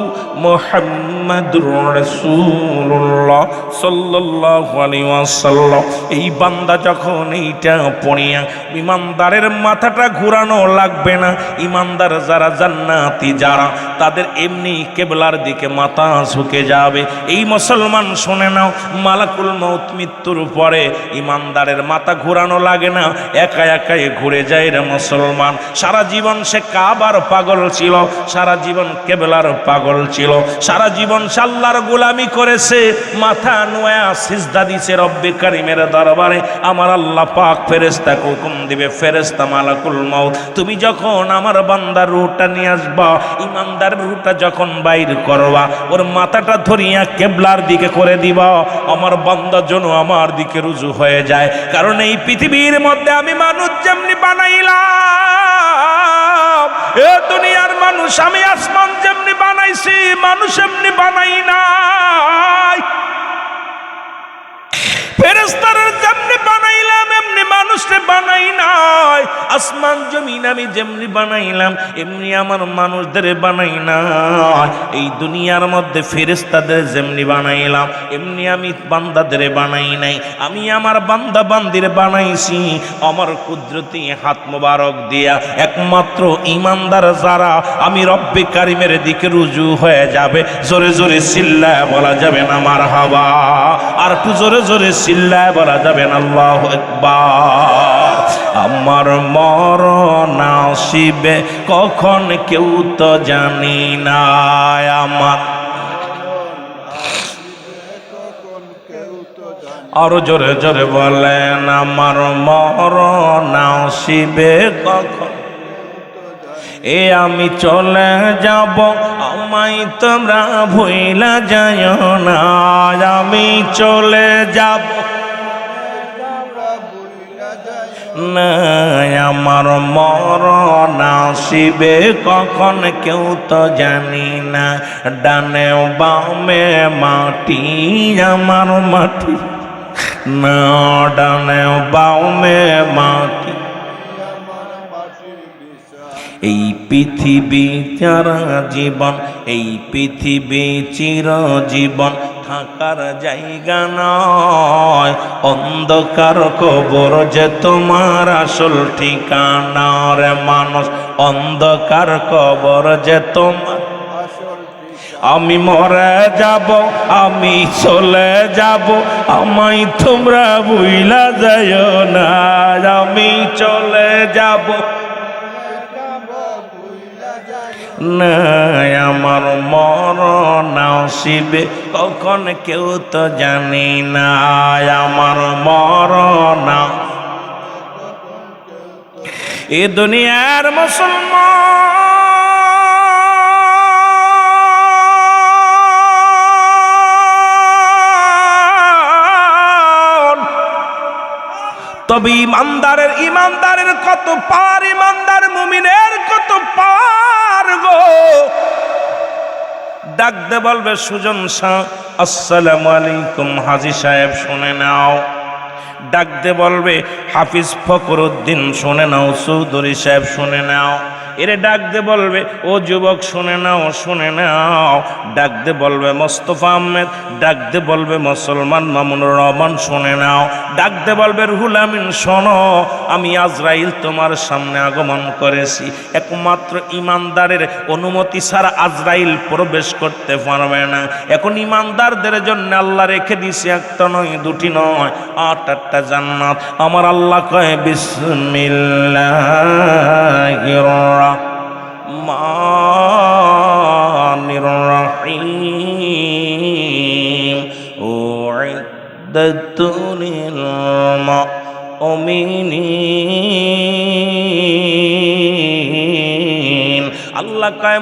মুহাম্মাদুর রাসূলুল্লাহ সাল্লাল্লাহু আলাইহি ওয়াসাল্লাম। এই বান্দা যখন এইটা পড়িয়া ইমানদারের মাথাটা ঘুরানো লাগবে না। ইমানদার যারা জান্নাতি যারা তাদের এমনি কিবলার দিকে মাথা ঝুঁকে যাবে। এই মুসলমান শুনে নাও, মালাকুল মউত মৃত্যুর পরে ইমানদারের মাথা ঘুরানো লাগে না, একা একাই ঘুরে যায় রে মুসলমান। সারা জীবন সে কাবার পাগল ছিল, সারা জীবন কিবলার পাগল ছিল, সারা জীবন আল্লাহর গোলামি করেছে, মাথা নোয়া সিজদা দিছে রব্বে কারীমের দরবারে। আমার আল্লাহ পাক ফেরেশতাকে হুকুম দিবে, ফেরেশতা মালাকুল মউত তুমি যখন আমার বান্দার রূহটা নিয়ে আসবা, ইমানদার রূহটা যখন বাইর করবা, ওর মাথাটা ধরিয়া কিবলার দিকে করে দিবা, আমার বান্দা যেন আমার দিকে রুজু হয়ে যায়। কারণ এই পৃথিবীর মধ্যে আমি মানুষ যেমনি বানাইলাম, এ দুনিয়ার মানুষ আমি আসমান যেমনি বানাইছি মানুষ এমনি বানাই নাই। ফেরেশতারা যেমনি বানাইলাম এমনি মানুষকে বানাই নাই। আসমান জমিন আমি যেমনি বানাইলাম এমনি আমার মানুষদের বানাই নাই। এই দুনিয়ার মধ্যে ফেরেশতাদের যেমনি বানাইলাম এমনি আমি বান্দাদের বানাই নাই। আমি আমার বান্দা বান্দির বানাইছি আমার কুদরতি হাত মোবারক দিয়া। একমাত্র ইমানদার যারা আমি রব্বে কারীমের দিকে রুজু হয়ে যাবে, জোরে জোরে চিল্লায় বলা যাবে না মারহাবা, আর একটু জোরে জোরে চিল্লায় বলা যাবে না আল্লাহু আকবার। আমার মরণ আসিবে কখন কেউ তো জানি না, আমার আরো জোরে জোরে বলেন আমার মরণ আসিবে কখন। এ আমি চলে যাব আমায় তোমরা ভুইলা যাইও না, আমি চলে যাব না, আমার মরণ আসিবে কখন কেউ তো জানি না। ডানে বামে মাটি আমার মাটি না, ডানে বামে মাটি। এই পৃথিবী যারা জীবন, এই পৃথিবী চিরজীবন থাকার জায়গা নয়। অন্ধকার কবর যে তোমার আসল ঠিকানা রে মানুষ, অন্ধকার কবর যে তোমার। আমি মরে যাব আমি চলে যাব আমায় তোমরা ভুইলা যাইও না, আমি চলে যাব না, আমার মরণ আসিবে কখন কেউ তো জানি না, আমার মরণ। এ দুনিয়ার মুসলমান, তবে ইমানদারের কত পার, ইমানদার মুমিনের কত পার গো। ডাকতে বলবে সুজন শাহ আসসালামু আলাইকুম হাজী সাহেব শুনে নাও। ডাকতে বলবে হাফিজ ফখরুদ্দিন শুনে নাও, চৌধুরী সাহেব শুনে নাও। এরে ডাকতে বলবে ও যুবক শুনে নাও, শুনে নাও। ডাকতে বলবে মোস্তফা আহমেদ, ডাকতে বলবে মুসলমান মামুনুর রহমান শুনে নাও। ডাকতে বলবে রুহুল আমিন শোনো, আমি আজরাইল তোমার সামনে আগমন করেছি। একমাত্র ইমানদারের অনুমতি ছাড়া আজরাইল প্রবেশ করতে পারবে না। এখন ইমানদারদের জন্য আল্লাহ রেখে দিয়েছে একটা নয়, দুটি নয়, 8-8টা জান্নাত। আমার আল্লাহ কয় বিসমিল্লাহির রহমানির রহিম উইদ্দাতু লিল মুমিনিন। আল্লাহ কয়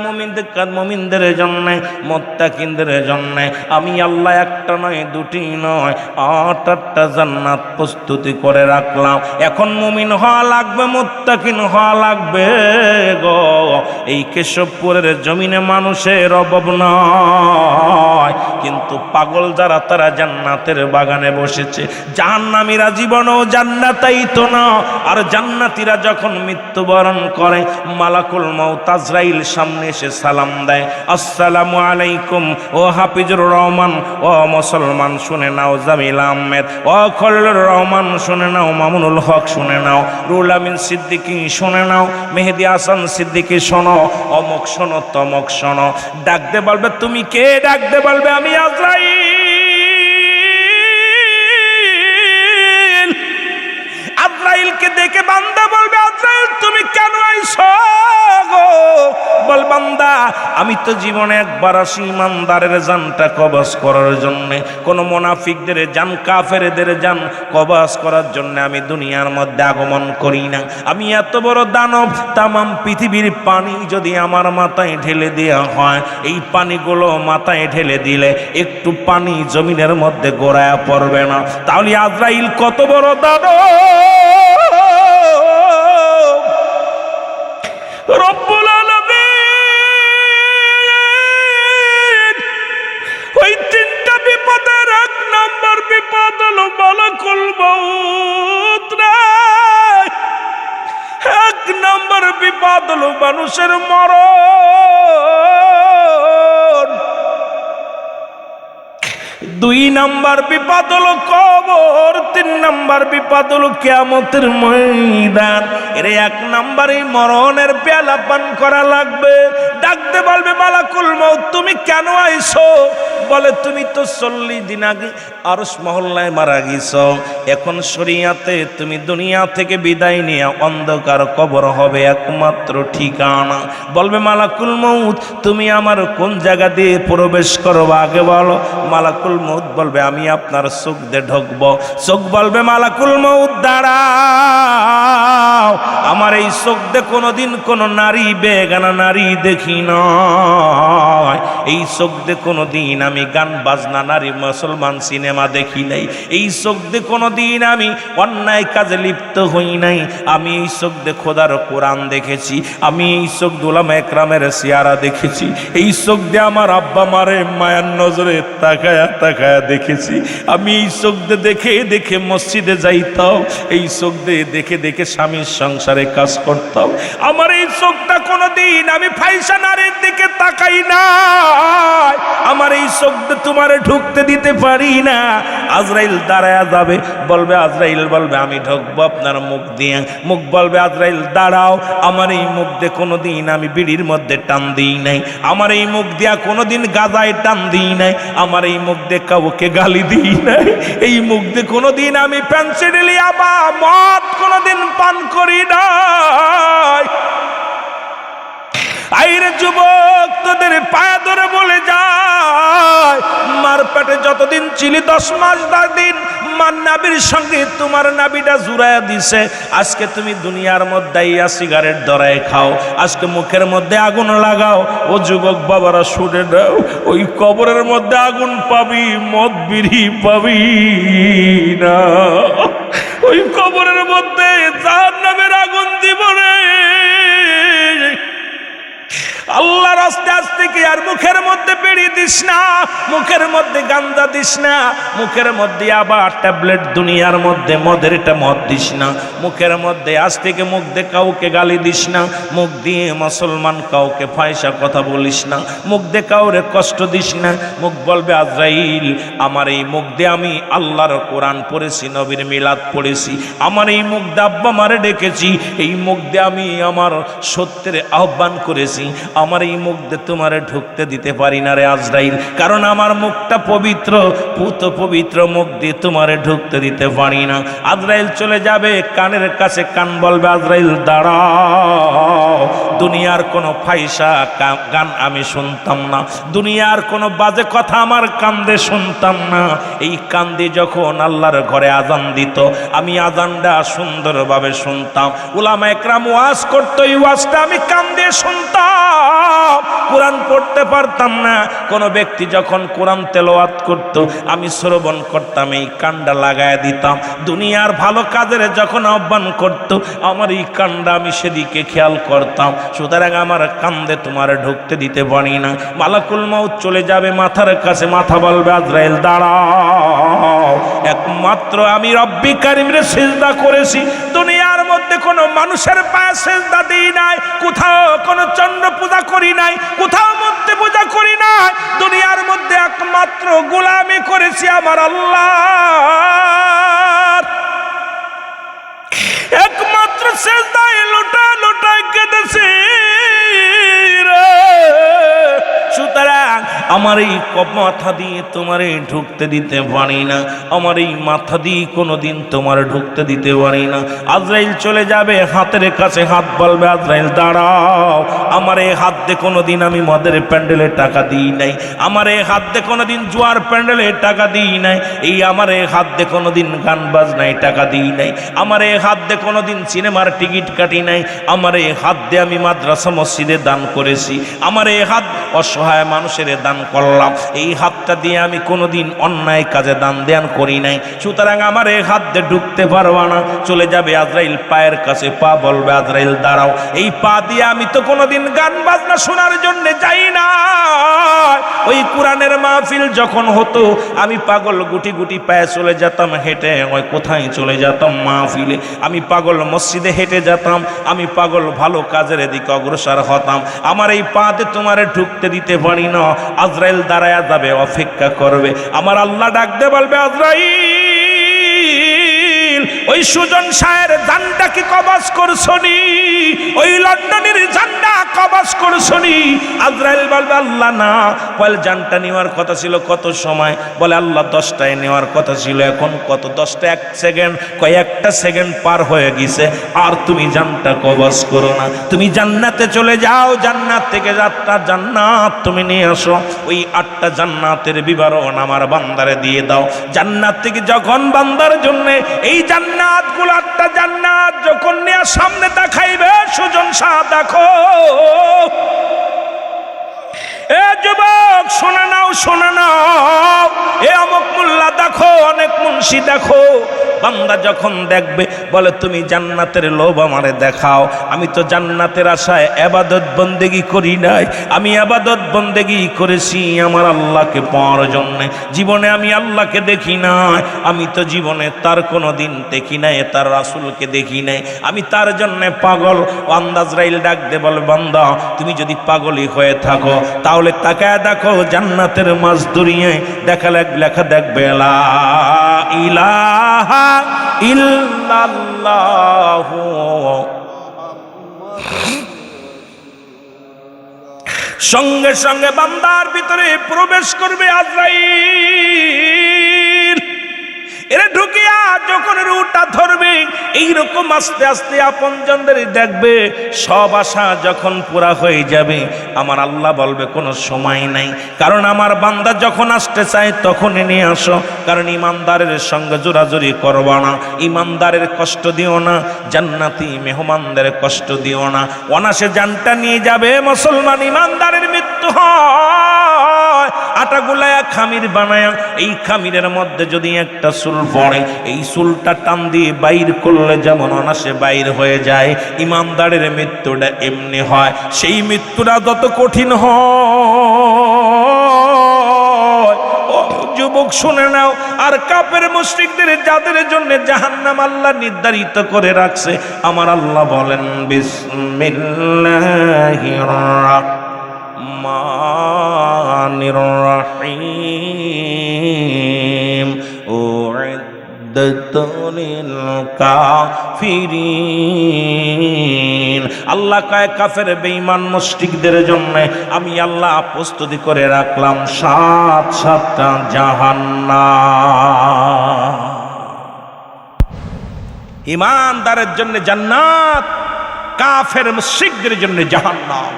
মুমিনদের জন্য, মুত্তাকিনদের জন্য আমি আল্লাহ একটা নয়, দুটি নয়, 8-8টা জান্নাত প্রস্তুতি করে রাখলাম। এখন মুমিন হওয়া লাগবে, মুত্তাকিন হওয়া লাগবে গো। এই কেশবপুরের জমিনে মানুষের অভাব নয়, কিন্তু পাগল যারা তারা জান্নাতের বাগানে বসেছে। জাহান্নামীরা জীবনও জান্নাতেই তো না। আর জান্নাতীরা যখন মৃত্যুবরণ করে, মালাকুল মউত আজরাইল সামনে এসে সালাম দেয়, আসসালামু আলাইকুম। ও হাফিজুর রহমান, ও মুসলমান শুনে নাও, জামিল আহমেদ, ও খলিলুর রহমান শুনে নাও, মামুনুল হক শুনে নাও, রুহুল আমিন সিদ্দিকী শুনে নাও, মেহেদি হাসান সিদ্দিকী শোনো, অমক শোনো, তমক শোনো। ডাকতে বলবে তুমি কে? ডাকতে বলবে আমি আজরাইল। আজরাইলকে দেখে বান্দা বলবে আজরাইল তুমি কেন আইছো গো? বল বান্দা আমি তো জীবনে একবার আসি ইমানদারের জানটা কবজ করার জন্য, কোন মুনাফিকদের জান, কাফেরদের জান কবজ করার জন্য আমি দুনিয়ার মধ্যে আগমন করি না। আমি এত বড় দানব, তামাম পৃথিবীর পানি যদি আমার মাথায় ঢেলে দেওয়া হয়, এই পানিগুলো মাথায় ঢেলে দিলে একটু পানি জমিনের মধ্যে গড়ায়া পড়বে না। তাহলে আজরাইল কত বড় দানব! রব্বুল আলামিন ওই 3টা বিপদের 1 নম্বর বিপদ হলো মালাকুল মউত। 1 নম্বর বিপদ হলো মানুষের মরণ। 2 নম্বর বিপদ হলো কবর। 3 নম্বর বিপদ হলো কিয়ামতের ময়দান। এর 1 নম্বরে মরণের পেয়ালা পান করা লাগবে। ডাকতে বলবে মালাকুল মউত তুমি কেন আইছো? বলে তুমি তো 40 দিন আগে আরশ মহল্লায় মারা গেছো। এখন শরিয়াতে তুমি দুনিয়া থেকে বিদায় নিয়ে অন্ধকার কবর হবে একমাত্র ঠিকানা। বলবে মালাকুল মউত তুমি আমার কোন জায়গা দিয়ে প্রবেশ করবো আগে বলো। মালাকুল মউত বলবে আমি আপনার চোখ দিয়ে ঢুকবো। চোখ বলবে মালাকুল মউত দাঁড়াও, আমার এই চোখ দিয়ে কোনোদিন কোনো নারী বেগানা নারী দেখি নয়। এই চোখ দিয়ে কোনোদিন আমি গান বাজনা নারী মুসলমান সিনেমা দেখি নাই। এই চোখ দিয়ে কোনোদিন আমি অন্যায় কাজে লিপ্ত হই নাই। আমি এই চোখ দিয়ে খোদার কোরআন দেখেছি। আমি এই চোখ দিয়ে উলামা একরামের সিয়ারা দেখেছি। এই চোখ দিয়ে আমার আব্বা মারে মায়ার নজরে তাকায়া তাকায়া দেখেছি। আমি এই চোখ দিয়ে দেখে দেখে মসজিদে যাইতাম। এই চোখ দিয়ে দেখে দেখে স্বামীর সংসারে কাজ করতাম। আমার এই চোখটা কোনোদিন আমি ফাইসা নারীর দিকে তাকাই না। আমার এই চোখ দিয়ে তোমারে ঢুকতে দিতে পারি না। আজরাইল দাঁড়ায়া যাবে, বলবে আজরাইল বলবে আমি ঢুকবো আপনার মুখ দিয়ে। মুখ বলবে আজরাইল দাঁড়াও, আমার এই মুখ দিয়ে কোনোদিন আমি বিড়ির মধ্যে টান দিই নাই। আমার এই মুখ দিয়া কোনোদিন গাজায় টান দিই নাই। আমার এই মুখ দিয়ে কাউকে গালি দিই নাই। এই মুখ দিয়ে কোনোদিন আমি পেন্সিডিলিয়া বা মদ কোনোদিন পান করি নাই। আইরে যুবক তোদের পায়ে ধরে বলে যায়, মার পেটে যতদিন ছিলি 10 মাস 10 দিন মার নাবির সঙ্গে তোমার নাবিটা জুড়াইয়া দিছে। আজকে তুমি দুনিয়ার মধ্যে সিগারেট ধরায় খাও, আজকে মুখের মধ্যে আগুন লাগাও। ও যুবক বাবারা শুনে দাও, ওই কবরের মধ্যে আগুন পাবি, মদ বিড়ি পাবি না। ওই কবরের মধ্যে জাহান্নামের আগুন দিব রে। আল্লাহ আল্লাহর আস্তে আস্তে কি আর মুখের মধ্যে বেড়ি দিস না, মুখের মধ্যে গাঞ্জা দিস না, মুখের মধ্যে আবার ট্যাবলেট দুনিয়ার মধ্যে মদের এটা মদ দিস না, মুখের মধ্যে আজ থেকে মুখ দিয়ে কাউকে গালি দিস না, মুখ দিয়ে মুসলমান কাউকে ফায়সা কথা বলিস না, মুখ দিয়ে কাউরে কষ্ট দিস না। মুখ বলবে আজরাইল আমার এই মুখ দিয়ে আমি আল্লাহর কোরআন পড়েছি, নবীর মিলাদ পড়েছি, আমার এই মুখ দিয়ে আব্বা মারে ডেকেছি, এই মুখ দিয়ে আমি আমার সত্যের আহ্বান করেছি, আমার এই মুখ দিয়ে তোমারে ঢুকতে দিতে পারি না রে আজরাইল, কারণ আমার মুখটা পবিত্র, পুত পবিত্র মুখ দিয়ে তোমারে ঢুকতে দিতে পারি না। আজরাইল চলে যাবে, কানের কাছে কান বলবে আজরাইল দাঁড়াও, দুনিয়ার কোনো ফাইসা গান আমি শুনতাম না, দুনিয়ার কোনো বাজে কথা আমার কান দিয়ে শুনতাম না। এই কান দিয়ে যখন আল্লাহর ঘরে আজান দিত আমি আজানটা সুন্দরভাবে শুনতাম, উলামা একরাম ওয়াজ করতো, এই ওয়াজটা আমি কান দিয়ে শুনতাম, কোরআন পড়তে পারতাম না। কোনো ব্যক্তি যখন কোরআন তেলাওয়াত করত আমি শ্রবণ করতাম, এই কানটা লাগায় দিতাম। দুনিয়ার ভালো কাজের যখন আহ্বান করত আমার এই কানটা আমি সেদিকে খেয়াল করতাম। সুতরাং আমার কান্দে তোমার ঢুকতে দিতে পারি না। মালাকুল মাউত চলে যাবে, মাথার কাছে মাথা বলবে আজরাইল দাঁড়াও, একমাত্র আমি রব্বি কারিমরে সিজদা করেছি, দুনিয়ার মধ্যে কোনো মানুষের পায়ে সিজদা দিই নাই, কোথাও কোনো চন্দ্র পূজা করি নাই, কোথাও মূর্তি পূজা করি নাই, দুনিয়ার মধ্যে একমাত্র গোলামি করেছি আমার আল্লাহর। একমাত্র সিজদায় লোটা লোটায় কেঁদেছি। সুতরাং আমার এই মাথা দিয়ে তোমারে ঢুকতে দিতে পারি না, আমার এই মাথা দিয়ে কোনোদিন তোমার ঢুকতে দিতে পারি না। আজরাইল চলে যাবে, হাতের কাছে হাত বলবে আজরাইল দাঁড়াও, আমার এই হাত দিয়ে কোনোদিন আমি মদের প্যান্ডেলে টাকা দিই নাই, আমার এই হাত দিয়ে কোনোদিন জুয়ার প্যান্ডেলে টাকা দিই নাই, এই আমার এই হাত দিয়ে কোনোদিন গান বাজনায় টাকা দিই নাই, আমার এই হাত দিয়ে কোনোদিন সিনেমার টিকিট কাটি নাই, আমার এই হাত দিয়ে আমি মাদ্রাসা মসজিদে দান করেছি, আমার এই হাত অসহায় মানুষের দান করলাম, এই হাতটা দিয়ে আমি কোনোদিন অন্যায় কাজে দান দেন করি নাই। সুতরাং আমার এই হাত দিয়ে ঢুকতে পারবা না। চলে যাবে আজরাইল, পায়ের কাছে পা বলবে আজরাইল দাঁড়াও, এই পা দিয়ে আমি তো কোনোদিন গান বাজনা শোনার জন্য যাই না। ওই কোরআনের মাহফিল যখন হতো আমি পাগল গুটি গুটি পায়ে চলে যেতাম হেঁটে, ওই কোথায় চলে যেতাম মাহফিলে, আমি পাগল মসজিদে হেঁটে যেতাম, আমি পাগল ভালো কাজের দিকে অগ্রসর হতাম। আমার এই পাতে তোমারে ঢুকতে দিতে পারি না। আজরাইল দাঁড়ায়া যাবে, অপেক্ষা করবে, আমার আল্লাহ ডাকতে বলবে আজরাইল ওই সুজন শাহের জানটা কি কবজ করছনি, ওই লন্ডনের জানটা কবজ করছনি। আজরাইল বলবে আল্লাহ না, বলে জানটা নেওয়ার কথা ছিল কত সময়, বলে আল্লাহ 10টায় নেওয়ার কথা ছিল, এখন কত 10টা 1 সেকেন্ড, কয়েকটা সেকেন্ড পার হয়ে গেছে, আর তুমি জানটা কবজ করো না, তুমি জান্নাতে চলে যাও, জান্নাত থেকে 8টা জান্নাত তুমি নিয়ে আসো, ওই 8টা জান্নাতের বিবরণ আমার বান্দারে দিয়ে দাও। জান্নাত থেকে যখন বান্দার জন্য এই জান্নাতগুলো 8টা জান্নাত যখন নিয়ে সামনে দেখাইবে, সুজন শাহ দেখো, এ যুবক শোনা নাও, শোনা নাও, এ অমুক মোল্লা দেখো, অনেক মুন্সি দেখো। বান্দা যখন দেখবে বলে তুমি জান্নাতের লোভ আমারে দেখাও, আমি তো জান্নাতের আশায় ইবাদত বন্দেগী করি নাই, আমি ইবাদত বন্দেগী করেছি আমার আল্লাহকে পাওয়ার জন্য। জীবনে আমি আল্লাহকে দেখি নাই, আমি তো জীবনে তার কোনো দিন দেখি নাই, তার রাসূলকে দেখি নাই, আমি তার জন্য পাগল। আজরাইল ডাক দে বলে বান্দা তুমি যদি পাগলই হয়ে থাকো তাহলে তাকায় দেখো জান্নাতের মাঝ দুনিয়ায় দেখা লেখা দেখবে লা ইলাহা ইল্লাল্লাহু। সঙ্গে সঙ্গে বান্দার ভিতরে প্রবেশ করবে আজরাইল। এরা ঢুকিয়া যখন রুটা ধরবে এইরকম আস্তে আস্তে আপনজনদের দেখবে, সব আশা যখন পুরা হয়ে যাবে আমার আল্লাহ বলবে কোনো সময় নাই, কারণ আমার বান্দা যখন আসতে চায় তখনই নিয়ে আসো, কারণ ইমানদারের সঙ্গে জোরাজুরি করবা না, ইমানদারের কষ্ট দিও না, জান্নাতি মেহমানদের কষ্ট দিও না। অনাসে জানটা নিয়ে যাবে মুসলমান, ইমানদারের মৃত্যু হয়, আর আটা গুলায়া খামির বানায়া এই খামিরের মধ্যে যদি একটা চুল পড়ে এই চুলটা টান দিয়ে বাইর করলে যেমন অনাসে বাইর হয়ে যায়, ইমানদারের মৃত্যুটা এমনি হয়। সেই মৃত্যুটা যত কঠিন হয়, যুবক শুনে নাও। আর কাফের মুশরিকদের যাদের জন্য জাহান্নাম আল্লাহ নির্ধারিত করে রাখছে, আমার আল্লাহ বলেন বিসমিল্লাহির রাহমানির রহিম উইদ্দাত লিল কাফিরিন। আল্লাহ কয় কাফের বেঈমান মুশরিকদের জন্য আমি আল্লাহ প্রস্তুতি করে রাখলাম 7টা জাহান্নাম। ঈমানদারের জন্য জান্নাত, কাফের মুশরিকদের জন্য জাহান্নাম।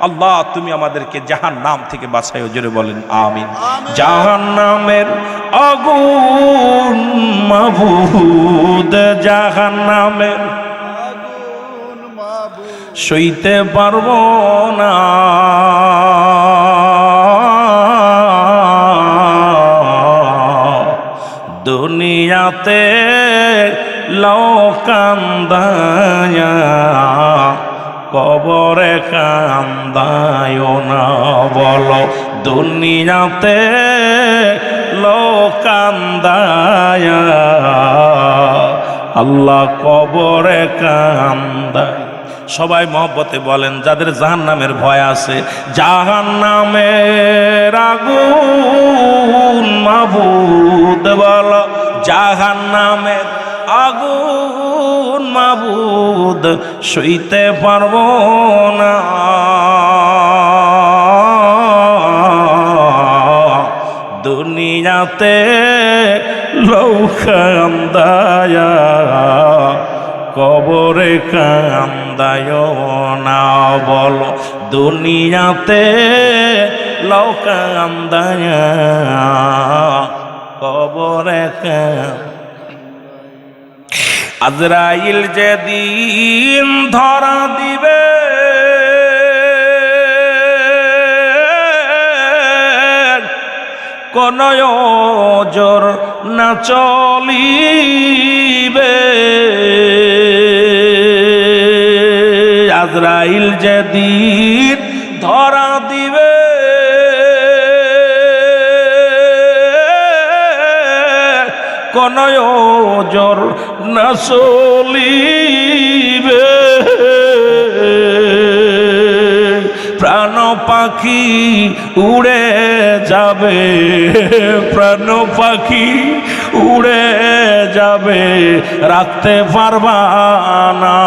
আল্লাহ তুমি আমাদেরকে জাহান্নাম থেকে বাঁচাও, জোরে বলেন আমিন। জাহান্নামের আগুন মাবুদ, জাহান্নামের সইতে পারবো না, দুনিয়াতে লোকান্দায়া কবরে কান্দায় না, বলো দুনিয়াতে লোকান্দায়া আল্লাহ কবরে কান্দায়। সবাই মহব্বতে বলেন যাদের জাহান্নামের ভয় আছে, জাহান্নামের আগুন মাবুদ, বলো জাহান্নামের আগুন মাবুদ সইতে পারবো না, দুনিয়াতে লোকান্দায়া কবরে কান্দায় না, বলো দুনিয়াতে লোকান্দায়া কবরে কান্দায়। আজরাইল যেদিন ধরা দিবে কোন ওজর না চলিবে, আজরাইল যেদিন ধরা দিবে কোন ওজর না চলিবে, প্রাণ পাখি উড়ে যাবে, প্রাণ পাখি উড়ে যাবে, রাখতে পারবা না,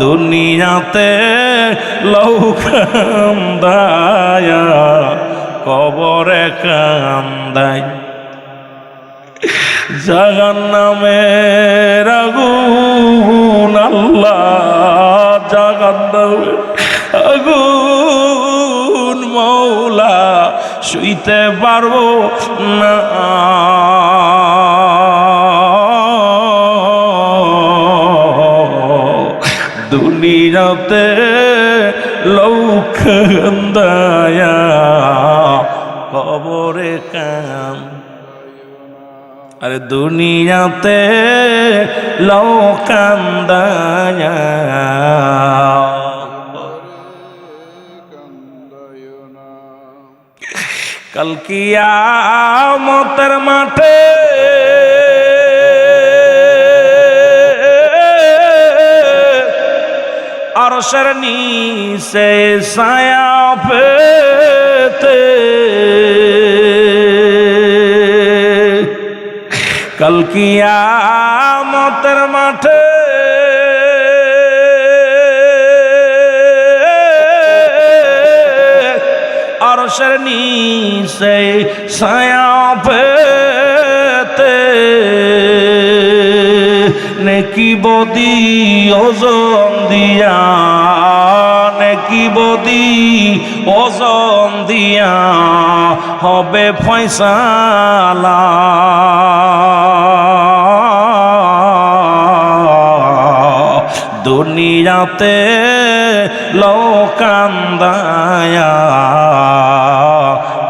দুনিয়াতে লোকান্দায়া কবরে কান্দায়। জাহান্নামের আগুন আল্লাহ, জাহান্নামের আগুন মওলা শুইতে পারবো না, দুনিয়াতে লোকান্দায়া কবরে কাম, আরে দুনিয়াতে লোকান্দায়া কাল কিয়ামতের মাঠে আরশের নিচে ছায়া পেতে, কাল কিয়ামতের মাঠে আরশের নিচে ছায়া পেতে, নেকি বদি ওজন দিয়া, নেকি বদি ওজন দিয়া হবে ফয়সালা, দুনিয়াতে লোকান্দায়া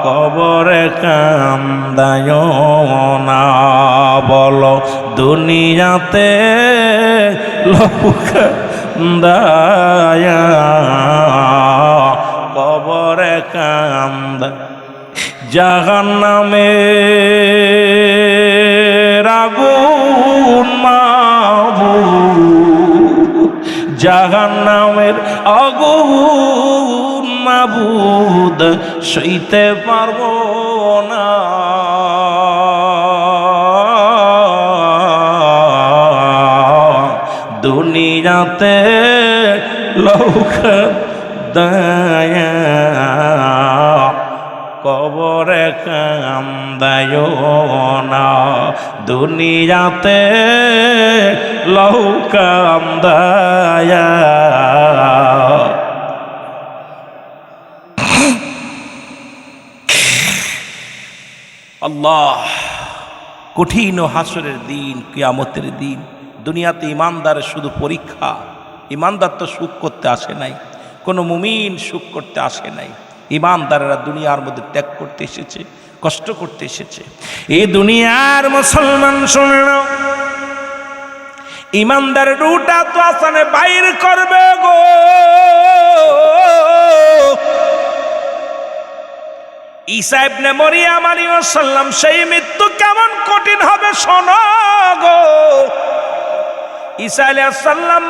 কবরে কান্দায় না। বলো দুনিয়াতে লোকান্দায়া কবরে কান্দা। জাহান্নামের আগুন মাবুদ, জাহান্নামের আগুন মাবুদ সইতে পারবো না। দুনিয়াতে লোক দয়া কবরে কান্দায় না। দুনিয়াতে লোকান্দায়া। আল্লাহ, কঠিন হাসরের দিন, কিয়ামতের দিন। দুনিয়াতে ইমানদারের শুধু পরীক্ষা। ইমানদার তো সুখ করতে আসে নাই, কোনো মুমিন সুখ করতে আসে নাই। ইমানদারেরা দুনিয়ার মধ্যে ত্যাগ করতে এসেছে, কষ্ট করতে এসেছে। এই দুনিয়ার মুসলমান শুনে নাও, ইমানদার রুটা তো আসানে বাইর করবে গো। ঈসা ইবনে মরিয়ম আলাইহিস সালাম সেই মৃত্যু কেমন কঠিন হবে শোনো গো। ঈসা আলাইহিস সালাম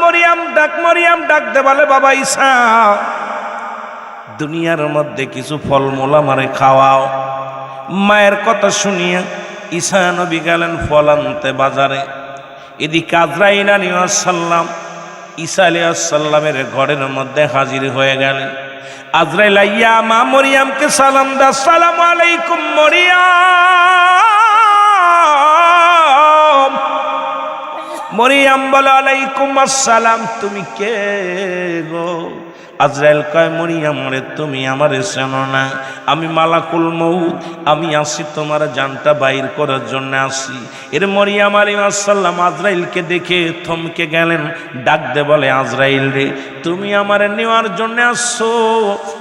মরিয়ম ডাক দে বলে, বাবা ঈসা, দুনিয়ার মধ্যে কিছু ফলমূল আমারে খাওয়াও। মায়ের কথা শুনিয়া ঈসা নবী গেলেন ফল আনতে বাজারে। এদিকে আজরাইল আলাইহিস সালাম ঈসা আলাইহিস সালামের ঘরের মধ্যে হাজির হয়ে গেলেন। আজরাইল আইয়া মা মরিয়মকে সালাম দা, আসসালামু আলাইকুম মরিয়ম। মরিয়ম বলে, আলাইকুম আসসালাম। তুমি কে গো? আজরাইল কয়, মরিয়ম রে, তুমি আমারে চেনো না? আমি মালাকুল মউত, আমি আসি তোমার জানটা বাইর করার জন্য আসি। এর মরিয়ম আলাইহিস সালাম আজরাইলকে দেখে থমকে গেলেন। ডাক দে বলে, আজরাইল রে, তুমি আমারে নেওয়ার জন্য আসছো?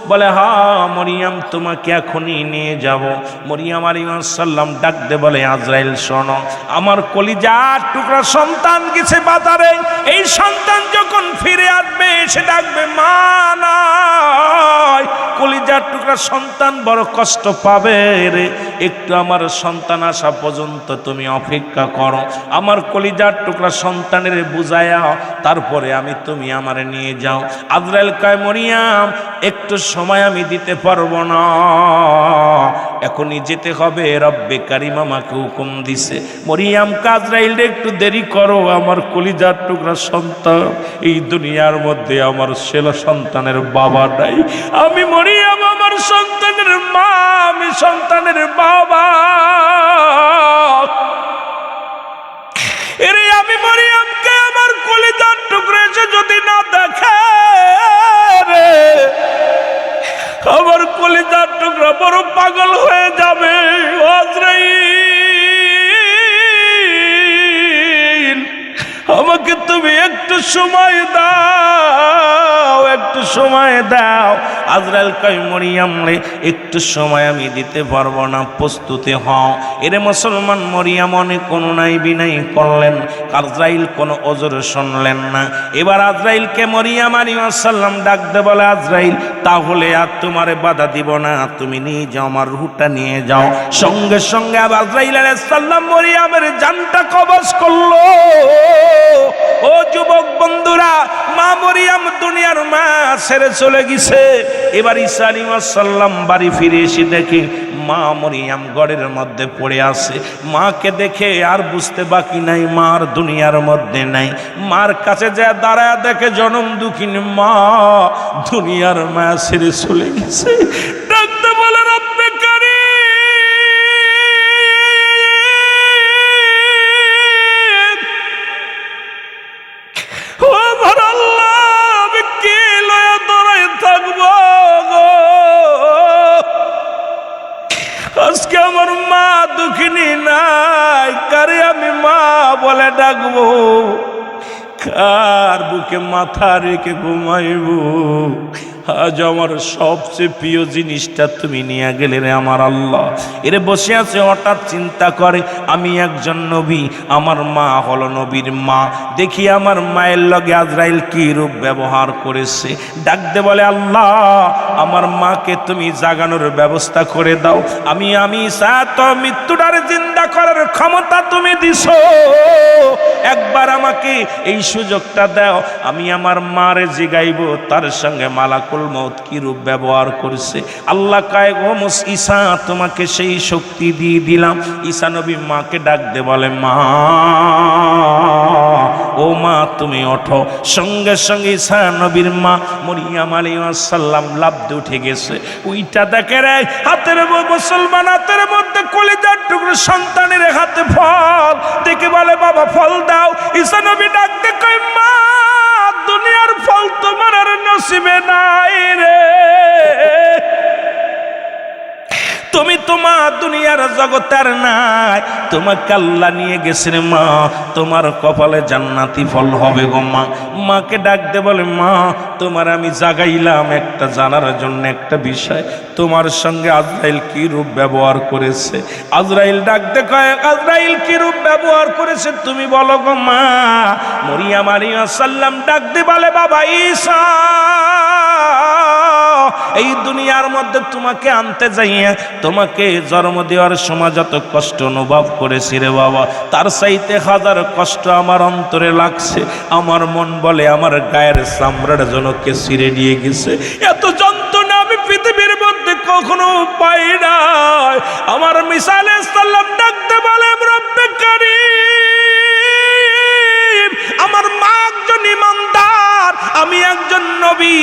বলে, হ্যাঁ মরিয়ম, তোমাকে এখনই নিয়ে যাব। মরিয়ম আলাইহিস সালাম ডাক দে বলে, আজরাইল শোনো, আমার কলিজার টুকরা সন্তান গেছে বাজারে। এই সন্তান যখন ফিরে আসবে সে ডাকবে মা নাই। কলিজার টুকরা সন্তান বড় কষ্ট পাবে রে, একটু আমার সন্তান আসা পর্যন্ত তুমি অপেক্ষা করো। আমার কলিজার টুকরা সন্তানের বুঝায়া তারপরে তুমি আমারে নিয়ে যাও। আজরাইল কয়, মরিয়ম, একটু সময় আমি দিতে পারবো না, এখনই যেতে হবে, রব্বে কারিম আমাকে হুকুম দিছে। মরিয়ম আজরাইল একটু দেরি করো, আমার কলিজার টুকরা সন্তান এই দুনিয়ার মধ্যে আমার ছেলে সন্তানের বাবা নাই। আমি মরিয়ম আমার সন্তানের মা, আমি সন্তানের বাবা। এরে আমি মরিয়মকে আমার কলিজার টুকরা এসে যদি না দেখে রে, আমার কলিজার টুকরা বড় পাগল হয়ে যাবে। আজরাইল, আমাকে তুমি একটু সময় দাও, একটু সময় দাও। আজরাইল কয়, মরিয়ম রে, একটু সময় আমি দিতে পারবো না, প্রস্তুতি হও। এরে মুসলমান, মরিয়ম অনেক অনুনয় বিনয় করলেন, আজরাইল কোনো ওজর শুনলেন না। এবার আজরাইলকে মরিয়ম আলাইহিস সালাম ডাক দে বলে, আজরাইল, তাহলে আর তোমারে বাধা দিব না, তুমি নিয়ে যাও, আমার রুহটা নিয়ে যাও। সঙ্গে সঙ্গে আজরাইল আলাইহিস সালাম মরিয়মের জানটা কবজ করলো। ও যুবক বন্ধুরা, মা মরিয়ম দুনিয়ার মা ছেড়ে চলে গেছে। এবার ঈসা আলাইহিস সালাম বাড়ি ফিরে এসে দেখে মা মরিয়ম ঘরের মধ্যে পড়ে আছে। মাকে দেখে আর বুঝতে বাকি নাই মার দুনিয়ার মধ্যে নাই। মার কাছে যা দাঁড়ায় দেখে জনম দুঃখিনী মা দুনিয়ার মা ছেড়ে চলে গেছে। ডাকতে বলে, রব্বে কারিম, ও আমার আল্লাহ, আমি কি লয়া দৌড়ায় থাকবো গো? আজকে আমার মা দুঃখিনী নাই, কারে আমি মা বলে ডাকবো? কার বুকে মাথা রেখে ঘুমাইব? আজ আমার সবচেয়ে প্রিয় জিনিসটা তুমি নিয়ে গেলে রে আমার আল্লাহ। এরে বসে আছে, হঠাৎ চিন্তা করে আমি একজন নবী, আমার মা হলো নবীর মা। দেখি আমার মায়ের লগে আজরাইল কি রূপ ব্যবহার করেছে। ডাকতে বলে, আল্লাহ আমার মাকে তুমি জাগানোর ব্যবস্থা করে দাও। আমি সাত মৃত্যুটারে জিন্দা করার ক্ষমতা তুমি দিছো, একবার আমাকে এই সুযোগটা দাও, আমি আমার মারে জিগাইব তার সঙ্গে মালাকুল মউত কি রূপ ব্যবহার করছে। আল্লাহ কয়, ও ঈসা তোমাকে সেই শক্তি দিয়ে দিলাম। ঈসা নবী মাকে ডাকতে বলে, মা ও মা তুমি ওঠো। সঙ্গে সঙ্গে ঈসা নবীর মা মরিয়ম আলাইহিস সালাম লাফ উঠে গেছে। ওইটা দেখে রে হাতের মুসলমান হাতের মধ্যে কলিজার টুকরো সন্তানের হাতে ফল দেখে বলে, বাবা ফল দাও। ঈসা নবী ডাকতে কয়, মা দুনিয়ার ফল তোমার আর নসিবে নাই রে, তুমি তোমার দুনিয়ার জগতের নাই, তোমাকে আল্লাহ নিয়ে গেছেন মা, তোমার কপালে জান্নাতি ফল হবে গো মা। মাকে ডাকতে বলে, মা তোমার আমি জাগাইলাম একটা জানার জন্য একটা বিষয়, তোমার সঙ্গে আজরাইল কি রূপ ব্যবহার করেছে। আজরাইল ডাকতে কয়, আজরাইল কি রূপ ব্যবহার করেছে তুমি বলো গো মা। মরিয়ম আলাইহিস সালাম ডাকতে বলে, বাবা ঈসা এই দুনিয়ার মধ্যে তোমাকে আনতে যাইয়া তোমাকে জন্ম দেওয়ার সময় যত কষ্ট অনুভব করেছি রে বাবা, তার চাইতে হাজার কষ্ট আমার অন্তরে লাগছে। আমার মন বলে আমার গায়ের চামড়ার জন্য কে ছিঁড়ে নিয়ে গেছে। এত যন্ত্রণা আমি পৃথিবীর মধ্যে কখনো পাই নাই। আমার ঈসা আলাইহিস সালাম ডাকতে বলে, রব্বে কারীম আমার মা একজন ইমানদার, আমি একজন নবী,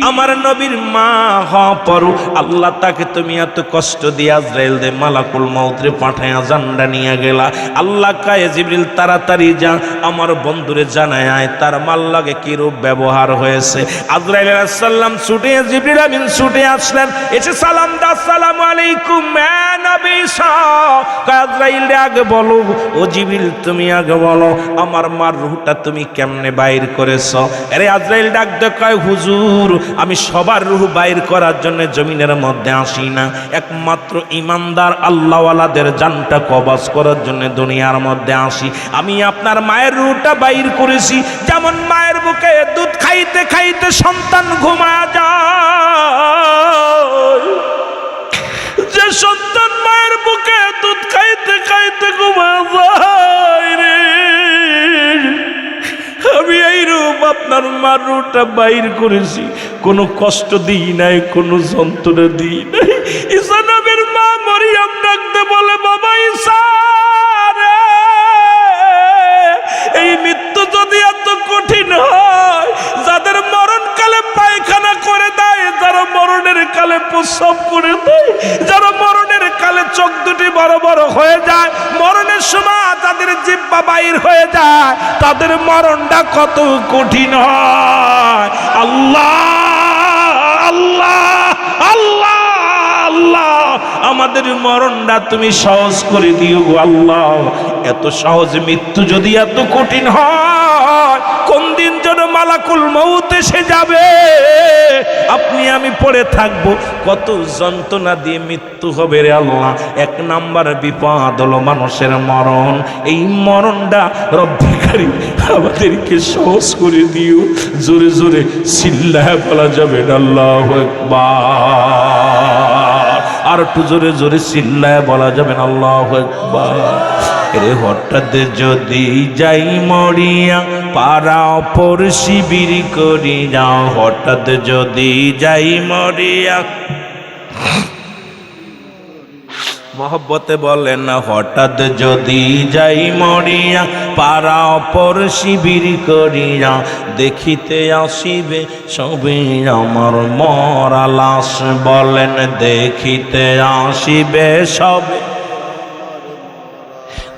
আমার নবীর মা হওয়া পরও আল্লাহ তাকে তুমি এত কষ্ট দিয়ে আজরাইল দে মালাকুল মউতরে পাঠায়া জান্ডা নিয়ে গেলা। আল্লাহ কায়ে জিবরিল তাড়াতাড়ি যা আমার বন্ধুরে জানায় আয় তার মাল লাগে কি রূপ ব্যবহার হয়েছে। আজরাইল আলাইহিস সালাম ছুটে, জিবরিল আমিন ছুটে আসলেন, এসে সালাম দা, আসসালামু আলাইকুম নবী ঈসা। আজরাইল আগে বলো, ও জিবরিল তুমি আগে বলো আমার মার রূহটা তুমি কেমনে বাইর করেছো। আরে আজরাইল ডাক দে কয়, হুজুর আমি সবার রূহ বাইর করার জন্য জমিনের মধ্যে আসি না, একমাত্র ইমানদার আল্লাহওয়ালাদের জানটা কবজ করার জন্য দুনিয়ার মধ্যে আসি। আমি আপনার মায়ের রূহটা বাইর করেছি, যেমন মায়ের বুকে দুধ খাইতে খাইতে সন্তান ঘুমায়া যায়, যে সন্তান মায়ের বুকে দুধ খাইতে খাইতে ঘুমায়া যায় রে, আমি এই রূপ আপনার মার রূহটা বাইর করেছি, কোনো কষ্ট দিই নাই, কোনো যন্ত্রণা দিই নাই। ঈসা নবীর মা মরিয়ম ডাকতে বলে, বাবা ঈসা রে, এই মৃত্যু যদি এত কঠিন হয়, যাদের মরণকালে পায়খানা করে দেয়, যারা মরণের কালে প্রস্রাব করে দেয়, যারা মরণের কালে চোখ দুটি বড় বড় হয়ে যায়, মরণের সময় তাদের জিহ্বা বাইর হয়ে যায়, তাদের মরণটা কত কঠিন হয়। আল্লাহ আল্লাহ আল্লাহ আল্লাহ আমাদের মরণটা তুমি সহজ করে দিও গো আল্লাহ। এত সহজ মৃত্যু যদি এত কঠিন হয়, কোন দিন যেন মালাকুল মউত এসে যাবে, আপনি আমি পড়ে থাকবো, কত যন্ত্রণা দিয়ে মৃত্যু হবে রে আল্লাহ। এক নাম্বার বিপদ হলো মানুষের মরণ, এই মরণটা রব্বে কারীম আমাদেরকে সহজ করে দিও। জোরে জোরে চিল্লায়া বলা যাবে না আল্লাহু আকবার, আর একটু জোরে জোরে চিল্লায়া বলা যাবে না আল্লাহু আকবার। রে হঠাৎ যদি যাই মরিয়া পাড়া অপর শিবির করি যাও, হঠাৎ যদি যাই মরিয়া, মহব্বতে বলেন না, হঠাৎ যদি যাই মরিয়া পাড়া অপর শিবির করিয়া, দেখিতে আসিবে সবে আমার মরা লাশ, বলেন দেখিতে আসিবে সবে,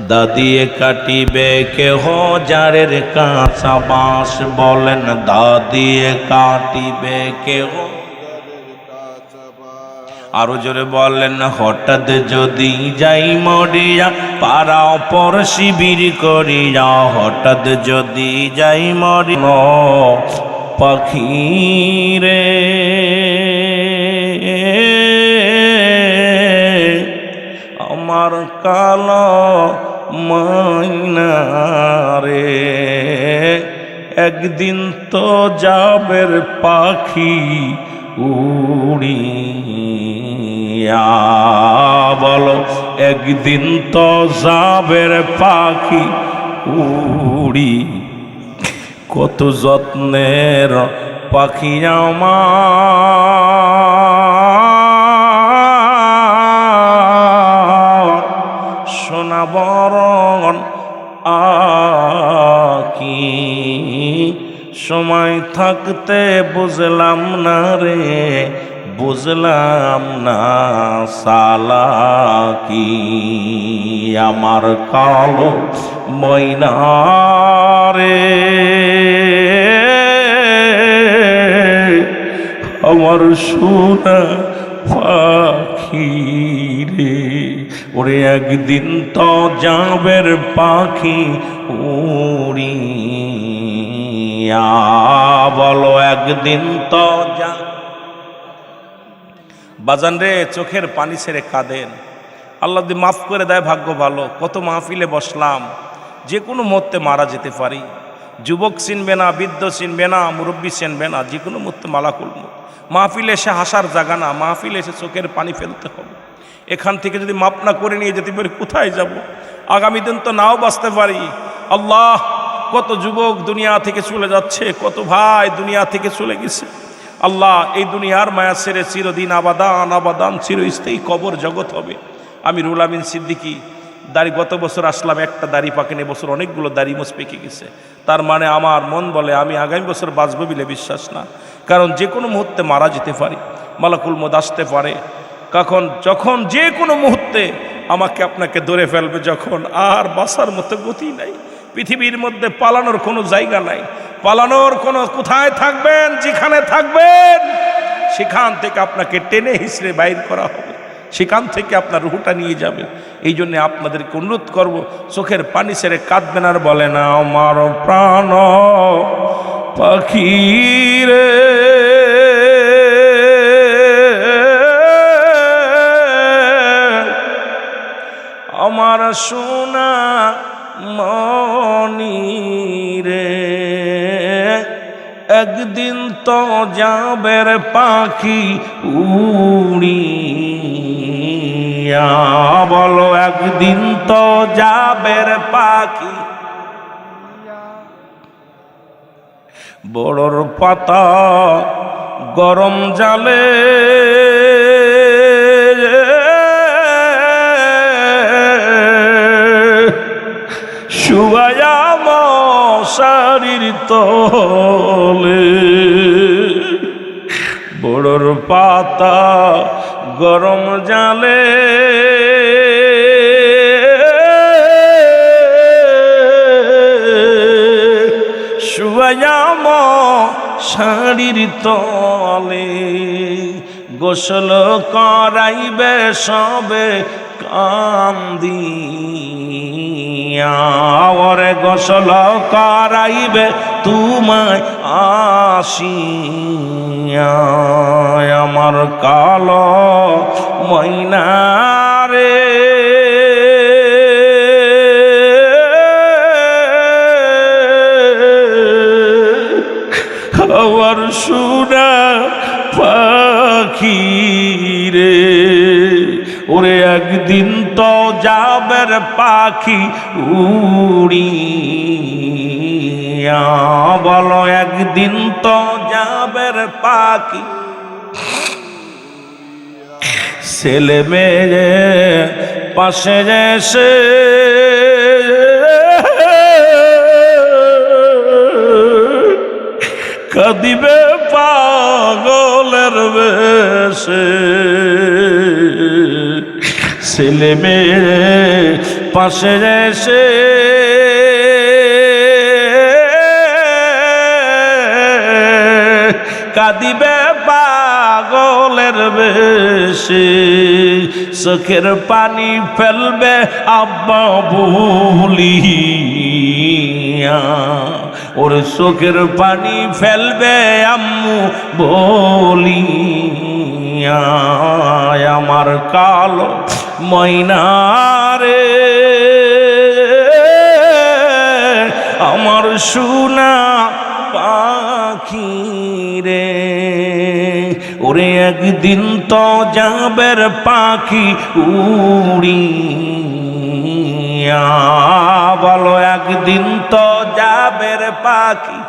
দাদিয়ে কাটিবে কেহ জারের কাঁচা বাঁশ, বলেন দাদিয়ে কাটিবে কেহ। আরো জোরে বললেন, হঠাৎ যদি যাই মরিয়া পাড়াও পর শিবির করিয়া, হঠাৎ যদি যাই মরিয়া পাখি রে আমার কালো ময়না রে, একদিন তো যাবের পাখি উড়িয়া, বলো একদিন তো যাবের পাখি উড়ি। কত যত্নের পাখি আমার সোনা বরণ আকি, সময় থাকতে বুঝলাম না রে, বুঝলাম না সালাকি, আমার কালো ময়না রে আমার সোনা পাখি রে, ওরে একদিন তো যাবের পাখি উড়িয়া, বলো একদিন তো যা। বাজান রে, চোখের পানি ছেড়ে কাঁদেন, আল্লাহ যদি মাফ করে দেয় ভাগ্য ভালো। কত মাহফিলে বসলাম, যে কোনো মুহূর্তে মারা যেতে পারি। যুবক চিনবে না, বৃদ্ধ চিনবে না, মুরব্বী চিনবে না, যে কোনো মুহূর্তে মালাকুল মউত। মাহফিলে এসে হাসার জায়গা না, মাহফিলে এসে চোখের পানি ফেলতে হবে। এখান থেকে যদি মাপ না করে নিয়ে যেতে পারি, কোথায় যাব? আগামী দিন তো নাও বাঁচতে পারি। আল্লাহ, কত যুবক দুনিয়া থেকে চলে যাচ্ছে, কত ভাই দুনিয়া থেকে চলে গেছে। আল্লাহ, এই দুনিয়ার মায়া ছেড়ে চিরদিন আবাদান আবাদান চিরস্থায়ী কবর জগৎ হবে। আমি রুহুল আমিন সিদ্দিকী দাড়ি গত বছর আসলাম, একটা দাড়ি পাকেনি, বছর অনেকগুলো দাড়ি মোছ পেকে গেছে। তার মানে আমার মন বলে আমি আগামী বছর বাঁচবো বলে বিশ্বাস না, কারণ যে কোনো মুহূর্তে মারা যেতে পারি, মালাকুল মউত আসতে পারে কখন, যখন, যে কোনো মুহূর্তে আমাকে আপনাকে ধরে ফেলবে যখন। আর বাঁচার মতো গতি নাই, পৃথিবীর মধ্যে পালানোর কোনো জায়গা নাই। পালানোর কোনো, কোথায় থাকবেন, যেখানে থাকবেন সেখান থেকে আপনাকে টেনে হিঁচড়ে বাইর করা হবে, সেখান থেকে আপনার রুহটা নিয়ে যাবে। এই জন্য আপনাদেরকে অনুরোধ করব, চোখের পানি ছেড়ে কাঁদবেন আর বলে না আমার প্রাণ পাখি রে আমার সোনা মনি রে, একদিন তো যাবের পাখি উড়িয়া, বলো একদিন তো যাবের পাখি। বড়র পাতা গরম জালে শুয়ায়া মশারির তলে, বড়র পাতা গরম জালে শুয়ায়া মশারির তলে, গোসল করাইবে সবে কান্দিয়া, ওরে গোসল করাইবে তোমায় আসিয়া, আমার কালো ময়না রে আমার সোনা পাখি রে, ওরে একদিন তো যাবের পাখি উড়িয়া, বলো একদিন তো যাবের পাখি। ছেলে মেয়ে পাশে এসে কাঁদিবে পাগলের বেশে, ছেলে মেয়ে পাশে এসে কাঁদিবে পাগল পাগলের বেশে চোখের পানি ফেলবে আব্বা বলিয়া, ওর চোখের পানি ফেলবে আম্মু বলিয়া। আমার কালো ময়নারে, আমার সোনা পাখি রে, ওরে একদিন তো যাবের পাখি উড়িয়া, বলো একদিন তো যাবের পাখি